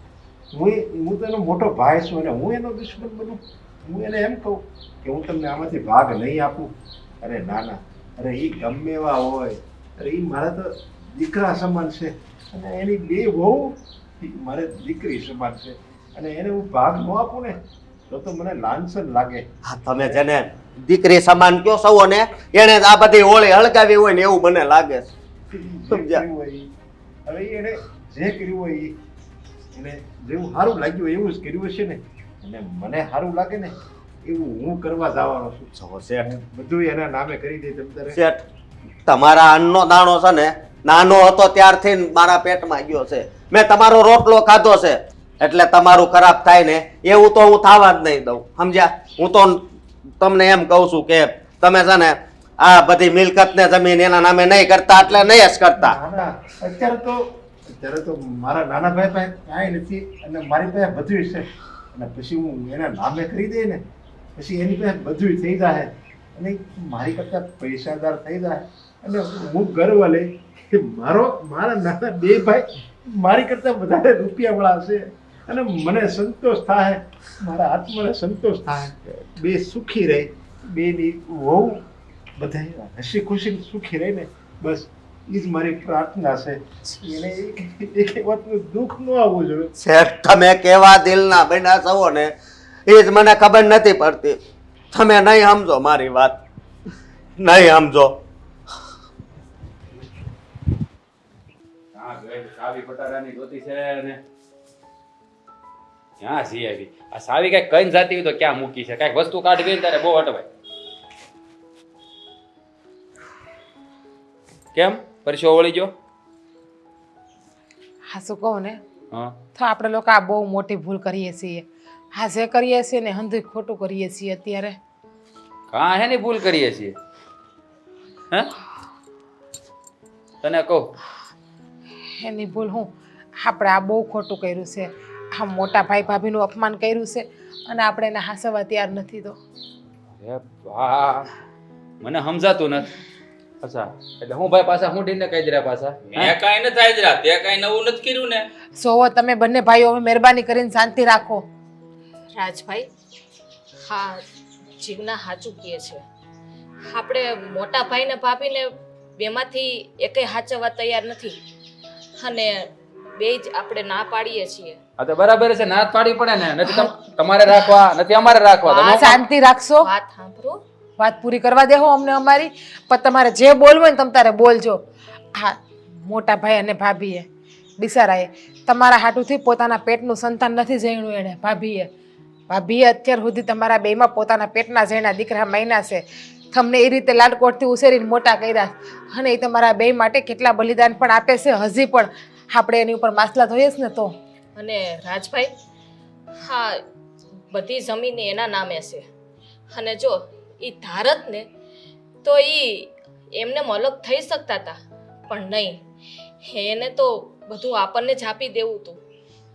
તો એનો મોટો ભાઈ છું અને હું એનો દુશ્મન બનું? હું એને એમ કહું કે હું તમને આમાંથી ભાગ નહીં આપું? અરે ના. અરે એ ગમે એવા હોય, અરે એ મારા તો દીકરા સમાન છે અને એની બે વહુ મારે દીકરી સમાન છે અને એને હું ભાગ ન આપું ને તો મને લાંછન લાગે. હા તમે જેને દીકરી સમાન કયો સૌ ને એને જ આ બધી હોળી હળગાવી હોય ને એવું મને લાગે છે. જે કર્યું હોય ઈ. હવે એને જે કર્યું હોય ઈ, એને જેવું સારું લાગ્યું એવું જ કર્યું હશે ને. અને મને સારું લાગે ને એવું હું કરવા જવાનો છું. જો શેઠ, બધું એના નામે કરી દે તમ તારે. શેઠ, તમારા અન્નનો દાણો છે ને નાનો હતો ત્યારથી જ મારા પેટમાં ગયો છે. મેં તમારો રોટલો ખાધો છે એટલે તમારું ખરાબ થાય ને એવું તો હું થવા જ નહીં દઉં, સમજ્યા? હું તો તમને એમ કહું છું કે તમે છે ને આ બધી મિલકત ને જમીન એના નામે નહીં કરતા એટલે નહીં જ કરતા. ના, ના, અત્યારે તો મારા નાના ભાઈ પાસે કાંઈ નથી અને મારી પાસે બધું છે. અને પછી હું એના નામે કરી દે ને પછી એની પાસે બધું થઈ જાય અને મારી કરતા પૈસાદાર થઈ જાય અને હું ગર્વ લઈ કે મારા નાના બે ભાઈ મારી કરતા વધારે રૂપિયાવાળા છે અને મને સંતોષ થાય, મારા આત્માને સંતોષ થાય, બે સુખી રહે, બેની વહુ બધા હસી ખુશી સુખી રહે ને બસ એ જ મારી પ્રાર્થના છે. એને એક વાતનું દુઃખ ન આવવું જોઈએ. શેઠ, તમે કેવા દિલના બન્યા છો ને એ જ મને ખબર નથી પડતી. તમે નહીં સમજો મારી વાત, નહીં સમજો. હા ગઈ સાવી બટારાની ગોતી છે ને ક્યાં સી આવી આ સાવી કઈક કઈ જાતી હોય તો ક્યાં મૂકી છે કઈક વસ્તુ કાઢવી ને ત્યારે બહુ અટવાય. કેમ પરસો વળી ગયો? હા શું કહું ને હા તો આપણે લોકો આ બહુ મોટી ભૂલ કરીએ છીએ. હા જે કરીએ છીએ ને હંધુય ખોટું કરીએ છીએ અત્યારે. કાં હે ની ભૂલ કરીએ છીએ? હે તને કહું એની ભૂલ હું આપણે આ બહુ ખોટું કર્યું છે. આ મોટા ભાઈ ભાભીનું અપમાન કર્યું છે અને આપણે એને હાંસવા તૈયાર નથી તો. હે વાહ મને સમજાતું નથી. અચ્છા એટલે હું ભાઈ પાછા હું ડીને કહી દે પાછા મેં કાંઈ નથી આદરા, તે કાંઈ નવું નથી કર્યું ને. સોવો તમે બંને ભાઈઓ હવે મહેરબાની કરીને શાંતિ રાખો. રાજભાઈ, હા જીજ્ઞા સાચું કહે છે. આપણે મોટા ભાઈ ને ભાભીને બેમાંથી એકેય સાચવવા તૈયાર નથી અને બે જ આપણે ના પાડીએ છીએ. હા તો બરાબર છે ના જ પાડી પડે ને નથી તમારે રાખવા નથી અમારે રાખવા હા, તમે શાંતિ રાખશો. વાત સાંભળો. વાત પૂરી કરવા દેહો અમને અમારી. પણ તમારે જે બોલવું હોય ને તમે તારે બોલજો. હા મોટા ભાઈ અને ભાભીએ બિચારાએ તમારા હાટુથી પોતાના પેટનું સંતાન નથી જણ્યું એણે ભાભીએ અત્યાર સુધી તમારા બેમાં પોતાના પેટના જણ્યા દીકરા મહિના છે. તમને એ રીતે લાડકોટથી ઉછેરીને મોટા કર્યા અને એ તમારા બે માટે કેટલા બલિદાન પણ આપે છે. હજી પણ આપણે એની ઉપર માસલા થઈએ જ ને તો. અને રાજભાઈ, હા બધી જમીન એના નામે છે અને જો એ ધારત ને તો એ એમને અલગ થઈ શકતા હતા પણ નહીં, એને તો બધું આપણને જ આપી દેવું હતું.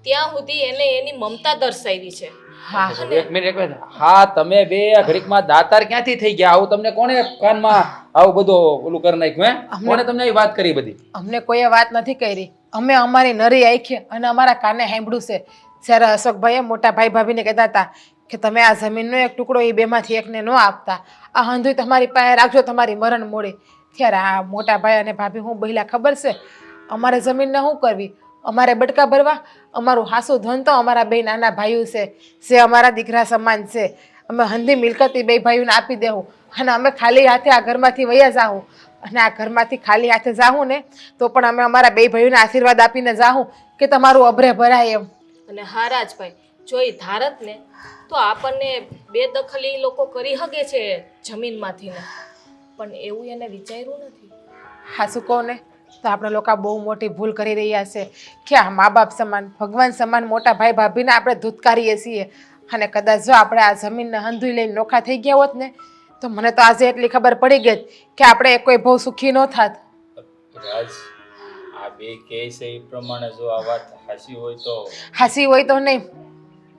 ત્યાં સુધી એને એની મમતા દર્શાવી છે. હા એક મિનિટ હા તમે બે ઘડીકમાં દાતાર ક્યાંથી થઈ ગયા? આવું તમને કોણે કાનમાં આવું બધું ઓલું કરી નાખ્યું? હે કોણે તમને એ વાત કરી બધી? અમને કોઈએ વાત નથી કરી. અમે અમારી નરી આંખે અને અમારા કાને સાંભળ્યું છે. જ્યારે અશોકભાઈએ મોટા ભાઈ ભાભીને કહેતા હતા કે તમે આ જમીનનો એક ટુકડો એ બેમાંથી એકને ન આપતા, આ હંધુય તમારી પાસે રાખજો તમારી મરણ મોડી. ત્યારે આ મોટા ભાઈ અને ભાભી હું બહેલા ખબર છે અમારે જમીનને શું કરવી? અમારે બટકા ભરવા? અમારું હાસું ધન તો અમારા બે નાના ભાઈઓ છે જે અમારા દીકરા સમાન છે. અમે હંધી મિલકતી બે ભાઈઓને આપી દેવું અને અમે ખાલી હાથે આ ઘરમાંથી વયા જાઉં. અને આ ઘરમાંથી ખાલી હાથે જાઉં ને તો પણ અમે અમારા બે ભાઈઓને આશીર્વાદ આપીને જાઉં કે તમારું અભરે ભરાય એમ. અને હા રાજભાઈ, જો એ ધારત ને તો આપણને બેદખલ એ લોકો કરી શકે છે જમીનમાંથી ને, પણ એવું એને વિચાર્યું નથી. હા શું કહો ને તો આપણે લોકો બહુ મોટી ભૂલ કરી રહ્યા છે કે આ મા બાપ સમાન ભગવાન સમાન મોટા ભાઈ ભાભીને આપણે ધૂતકારીએ છીએ. અને કદાચ જો આપણે આ જમીનને હંધુઈ લઈને નોખા થઈ ગયા હોત ને તો મને તો આજે એટલી ખબર પડી ગઈ કે આપણે કોઈ બહુ સુખી ન થાત. રાજ, આ બે કહે છે એ પ્રમાણે જો આ વાત હાચી હોય તો હાસી હોય તો નહીં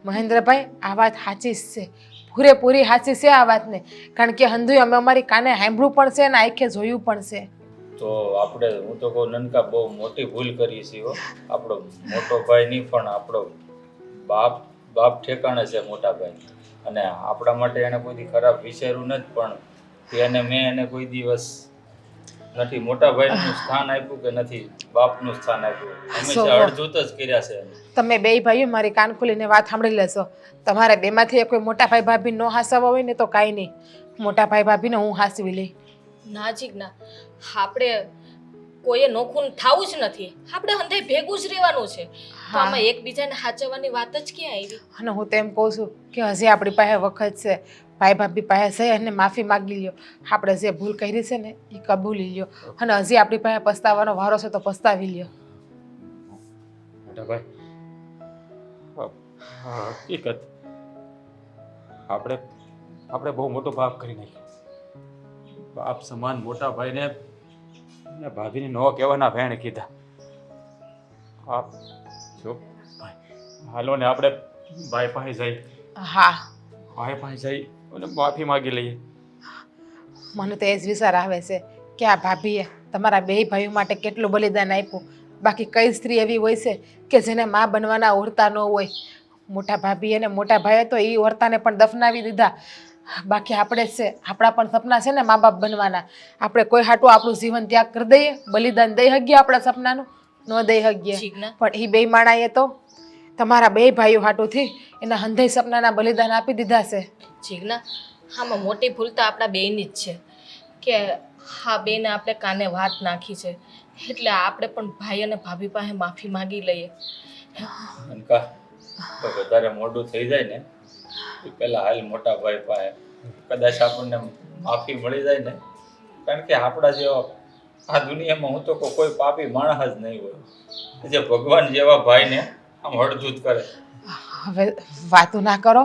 મહેન્દ્રભાઈ, આ વાત સાચી જ છે, પૂરેપૂરી સાચી છે આ વાતને. કારણ કે હંધુઈ અમે અમારી કાને સાંભળ્યું પણ છે અને આંખે જોયું પણ છે. તો આપણે હું તો કહું નનકા બહુ મોટી ભૂલ કરીએ છીએ હો. આપણો મોટો ભાઈ નહીં પણ આપણો બાપ ઠેકાણે છે મોટા ભાઈ, અને આપણા માટે એને કોઈ દી ખરાબ વિચાર્યું નથી. પણ એને મેં એને કોઈ દિવસ નથી મોટા ભાઈનું સ્થાન આપ્યું કે નથી બાપનું સ્થાન આપ્યું, હંમેશા સોવો. અડધૂત જ કર્યા છે એને. તમે બે ભાઈઓ મારી કાન ખોલીને વાત સાંભળી લેશો. તમારે બેમાંથી કોઈ મોટા ભાઈ ભાભી નો હાસવા હોય ને તો કાંઈ નહીં, મોટા ભાઈ ભાભીને હું હાસવી લઈ. ના જીજ્ઞા, આપણે કોઈએ નોખું થવું જ નથી, આપણે હંધે ભેગું જ રહેવાનું છે. તો આમાં એકબીજાને સાચવવાની વાત જ ક્યાં આવી? અને હું તો એમ કહું છું કે હજી આપણી પાસે વખત છે. ભાઈ ભાભી પાસે જઈ અને માફી માગી લ્યો. આપણે જે ભૂલ કરી છે ને એ કબૂલી લ્યો, અને હજી આપણી પાસે પસ્તાવાનો વારો છે તો પસ્તાવી લ્યો. મોટા ભાઈ, હકીકત આપણે બહુ મોટો પાપ કરી નાખ્યો. બાપ સમાન મોટા ભાઈને ને ભાભીને નો કહેવાના ભેણ કીધા. આપ જો ભાઈ, હાલો ને આપણે ભાઈ પાસે જઈ હા, ભાઈ પાસે જઈ અને માફી માગી લઈએ. મને તો એ જ વિચાર આવે છે કે આ ભાભીએ તમારા બે ભાઈઓ માટે કેટલું બલિદાન આપ્યું. બાકી કઈ સ્ત્રી એવી હોય છે કે જેને માં બનવાના ઓરતા ન હોય? મોટા ભાભી અને મોટા ભાઈએ તો એ ઓરતાને પણ દફનાવી દીધા. બાકી આપણે જ છે, આપણા પણ સપના છે ને મા બાપ બનવાના. આપણે કોઈ હાટું આપણું જીવન ત્યાગ કરી દઈએ, બલિદાન દઈ શકીએ આપણા સપનાનું? ન દઈ શકીએ. જીજ્ઞા, પણ એ બે માણાએ તો તમારા બે ભાઈઓ હાટુથી એના હંધઈ સપનાના બલિદાન આપી દીધા છે. જીજ્ઞા, આમાં મોટી ભૂલ તો આપણા બેયની જ છે કે હા બેને આપણે કાને વાત નાખી છે, એટલે આપણે પણ ભાઈ અને ભાભી પાસે માફી માંગી લઈએ. અનકા, તો વધારે મોડું થઈ જાય ને એ પેલા હાલ મોટા ભાઈ પાસે, કદાચ આપણને માફી મળી જાય ને. કારણ કે આપણા જેવા આ દુનિયામાં હું તો કહું કોઈ પાપી માણસ જ નહીં હોય જે ભગવાન જેવા ભાઈને આમ હળધૂત કરે. હવે વાતો ના કરો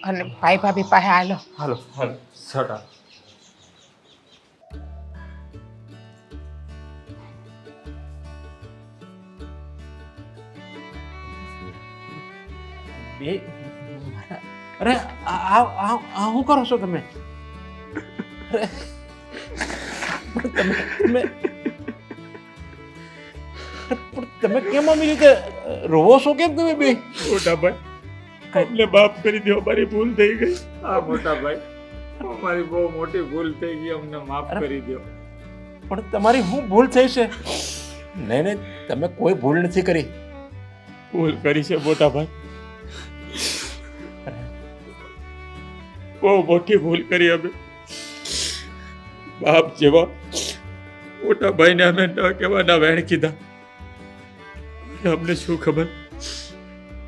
અને ભાઈ ભાભી પાસે હાલો. હાલો હાલો સટા. બે અરે આ શું કરો છો તમે? અરે પણ તમે કેમ આવી રીતે રોવો છો? કેમ તમે બે? મોટા ભાઈ, અમને માફ કરી દો, અમારી ભૂલ થઈ ગઈ. હા મોટા ભાઈ, અમારી બહુ મોટી ભૂલ થઈ ગઈ, અમને માફ કરી દો. પણ તમારી શું ભૂલ થઈ છે? નહીં નહીં, તમે કોઈ ભૂલ નથી કરી. ભૂલ કરી છે મોટા ભાઈ, બહુ મોટી ભૂલ કરી અમે. બાપ જેવા મોટા ભાઈને અમે ન કહેવાના વેણ કીધા. અમને શું ખબર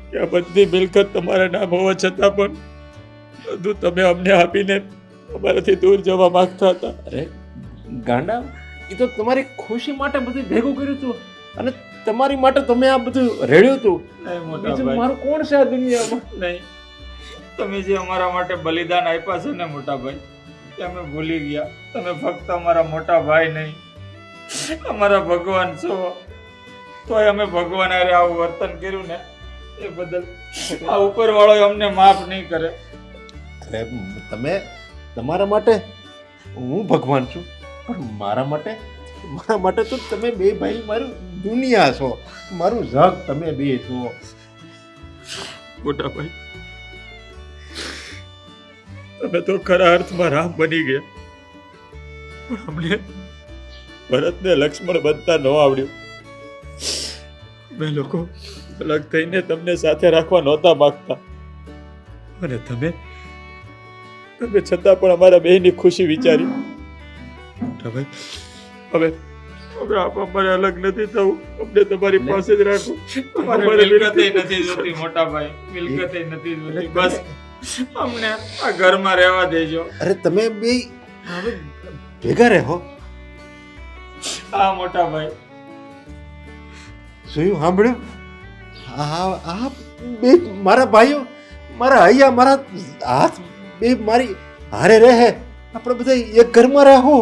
કે આ બધી મિલકત તમારા નામ હોવા છતાં પણ બધું તમે અમને આપીને અમારાથી દૂર જવા માંગતા હતા. અરે ગાંડા, એ તો તમારી ખુશી માટે બધું ભેગું કર્યું હતું અને તમારી માટે તમે આ બધું રેડ્યું હતું. નહીં મોટા બીજું ભાઈ, મારું કોણ છે આ દુનિયામાં? નહીં, તમે જે અમારા માટે બલિદાન આપ્યા છે ને મોટા ભાઈ, તે અમે ભૂલી ગયા. તમે ફક્ત અમારા મોટા ભાઈ નહીં, અમારા ભગવાન છો. તોય અમે ભગવાન હારે આવું વર્તન કર્યું ને એ બદલ આ ઉપરવાળો અમને માફ નહીં કરે. અરે તમે તમારા માટે હું ભગવાન છું, પણ મારા માટે તો તમે બે ભાઈ મારું દુનિયા છો, મારું જગ તમે બે છો. મોટા ભાઈ, તમે તો ખરા અર્થમાં રામ બની ગયા, પણ અમને ભરતને લક્ષ્મણ બનતા ન આવડ્યું. અમે લોકો અલગ થઈને તમને સાથે રાખવા નહોતા માંગતા, અને તમે છતાં પણ અમારા બેયની ખુશી વિચારી. મોટા ભાઈ, હવે અમારે અલગ નથી થવું, અમને તમારી પાસે જ રાખો. અમારે મિલકત નથી જોતી મોટા ભાઈ, મિલકત નથી જોતી, બસ અમને આ ઘરમાં રહેવા દેજો. અરે તમે બે હવે ભેગા રહો. હા મોટા ભાઈ, જોયું, સાંભળ્યું? આ બે મારા ભાઈઓ, મારા હૈયા, મારા હાથ બે મારી હારે રહે. આપણે બધા એક ઘરમાં રહો.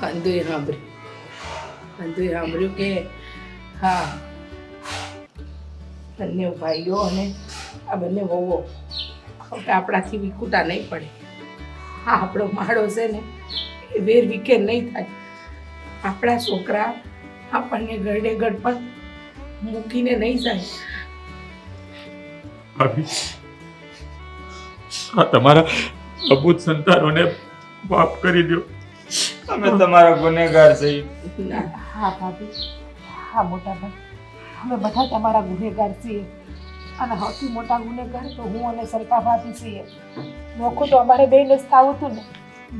અંધુએ સાંભળ્યું કે હા બંને ભાઈઓ અને આ બંને વહુઓ હવે આપણાથી વિખૂટા નહીં પડે. હા આપણો માળો છે ને એ વેર વિખેર નહીં થાય. આપણા છોકરા આપણને ગરડે ગડ પણ મૂકીને નહીં જાય. ભાભી, આ તમારા અબૂત સંતાનોને માફ કરી દો. અમે તમારા ગુનેગાર છીએ. હા ભાભી, હા મોટા ભાઈ, અમે બધા તમારા ગુનેગાર છીએ અને સૌથી મોટા ગુનેગાર તો હું અને સરકા ભાભી છીએ. નોખું તો અમારે બેયને જ થવું હતું ને,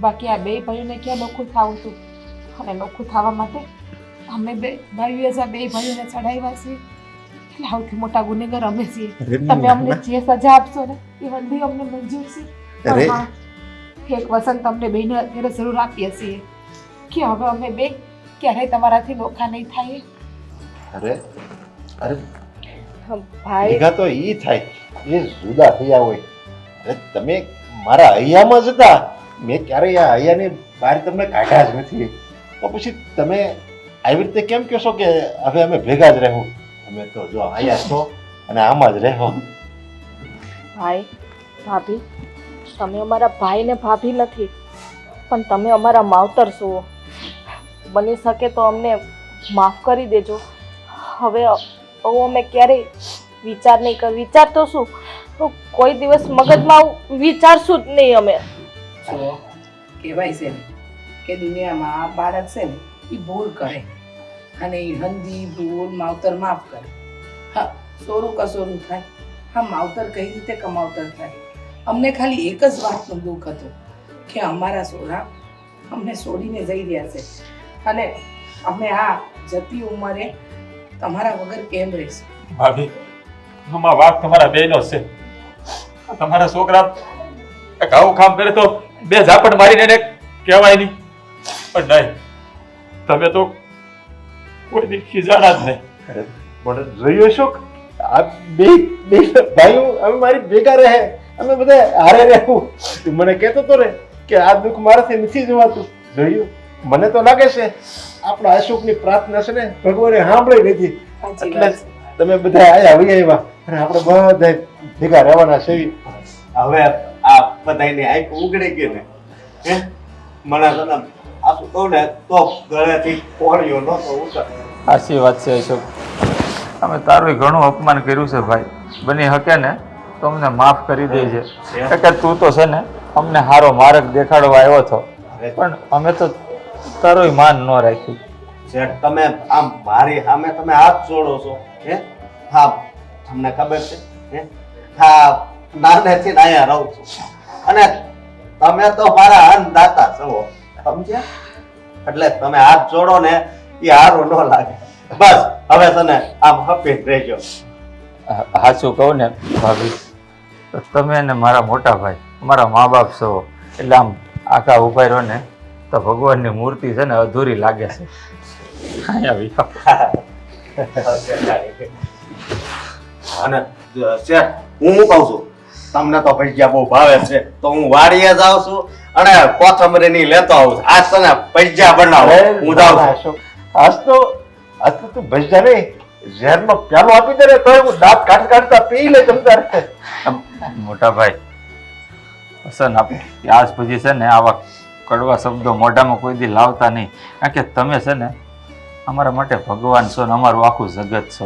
બાકી આ બે ભાઈઓને ક્યાં નોખું થવું હતું? અને નોખું થવા માટે અમે બે ભાઈઓએ જ આ બે ભાઈઓને ચડાવ્યા છીએ, એટલે સૌથી મોટા ગુનેગાર અમે છીએ. તમે અમને જે સજા આપશો ને એ બધી અમને મંજૂર છે. અરે. પણ હા, એક વસંત અમને બેને અત્યારે જરૂર આપીએ છીએ કે હવે અમે બે ક્યારેય તમારાથી નોખા નહીં થાય. અરે અરે ભાઈ ભેગા તો ઈ થાય એ જુદા થયા હોય. અરે તમે મારા હૈયામાં જ હતા, મેં ક્યારેય આ હૈયાની બહાર તમને કાઢ્યા જ નથી. તો પછી તમે આવી રીતે કેમ કહેશો કે હવે અમે ભેગા જ રહેવું? અમે તો જો અહીંયા છો અને આમાં જ રહો. ભાઈ ભાભી, તમે અમારા ભાઈ ને ભાભી નથી, પણ તમે અમારા માવતર છો. બની શકે તો અમને માફ કરી દેજો. હવે અમે ક્યારેય વિચાર નહીં કર. વિચાર તો શું, તો કોઈ દિવસ મગજમાં આવું વિચારશું જ નહીં અમે. જો કહેવાય છે ને કે દુનિયામાં આ બાળક છે ને એ ભૂલ કરે અને એ હંધી ભૂલ માવતર માફ કરે. હા, સોરું કસોરું થાય. હા, માવતર કઈ રીતે કમાવતર થાય? અમને ખાલી એક જ વાતનું દુઃખ હતું કે અમારા સોરા અમને છોડીને જઈ રહ્યા છે અને અમે આ જતી ઉંમરે તમારા વગર કેમ રહીશું? ભાભી, આમાં વાક તમારા બેનો છે. તમારા છોકરા એક આવું કામ કરે તો બે ઝાપટ મારીને એને કહેવાય નહીં, પણ નહીં, તમે તો કોઈ દી ખીજાણા જ નહીં. અરે પણ જોયું શું આ બે બે ભાઈઓ અમે મારી ભેગા રહે, અમે બધા હારે રહેવું. તું મને કહેતો તો રે કે આ દુઃખ મારાથી નથી જવાતું. જોયું, મને તો લાગે છે આપણા અશોકની પ્રાર્થના છે ને ભગવાને સાંભળી લીધી. સાચી એટલે વાત છે. તમે બધા આયા આવ્યા અને આપણે બધા ભેગા રહેવાના છે. હવે આ બધાની આંખ ઉગડી ગઈ ને, હે મને તો ને આ શું કહું ને તો ગળેથી પોળિયો નહોતો ઉતર. સાચી વાત છે અશોક, અમે તારું ઘણું અપમાન કર્યું છે ભાઈ. બની શકે ને તો અમને માફ કરી દેજે. કે તું તો છે ને અમને સારો માર્ગ દેખાડવા આવ્યો હતો, પણ અમે તો તારું માન ન રાખ્યું. શેઠ, તમે આમ મારી સામે તમે હાથ જોડો છો, હે? હા, તમને ખબર છે, હે? હા, નાનેથી ને અહીંયા રહું છું અને તમે તો મારા અન્નદાતા છો, સમજ્યા? એટલે તમે હાથ જોડો ને એ સારું ન લાગે. બસ હવે તને આમ હપી રહેજો. સાચું કહું ને ભાભી, તો તમે ને મારા મોટા ભાઈ મારા મા બાપ છો, એટલે આમ આખા ઉભા રહ્યો ને તો ભગવાનની મૂર્તિ છે ને અધૂરી લાગે છે. અહીંયા આવી. અને શેઠ, હું શું કહું છું, તમને તો ભજીયા બહુ ભાવે છે તો હું વાડીએ જાઉં છું અને કોથમરીની લેતો આવું છું. આજ તને ભજીયા બનાવો, હું જાઉં છું. અશોક, આજ તો તું ભજ્યા નહીં, ઝેરનો પ્યાલો આપી દે ને તો હું દાંત કાઢતા પી લે જમતા રહે. મોટા ભાઈ પસંદ આપે આજ પછી છે ને આવા કડવા શબ્દો મોઢામાં કોઈ દી લાવતા નહીં, કારણ કે તમે છે ને અમારા માટે ભગવાન છો ને અમારું આખું જગત છો.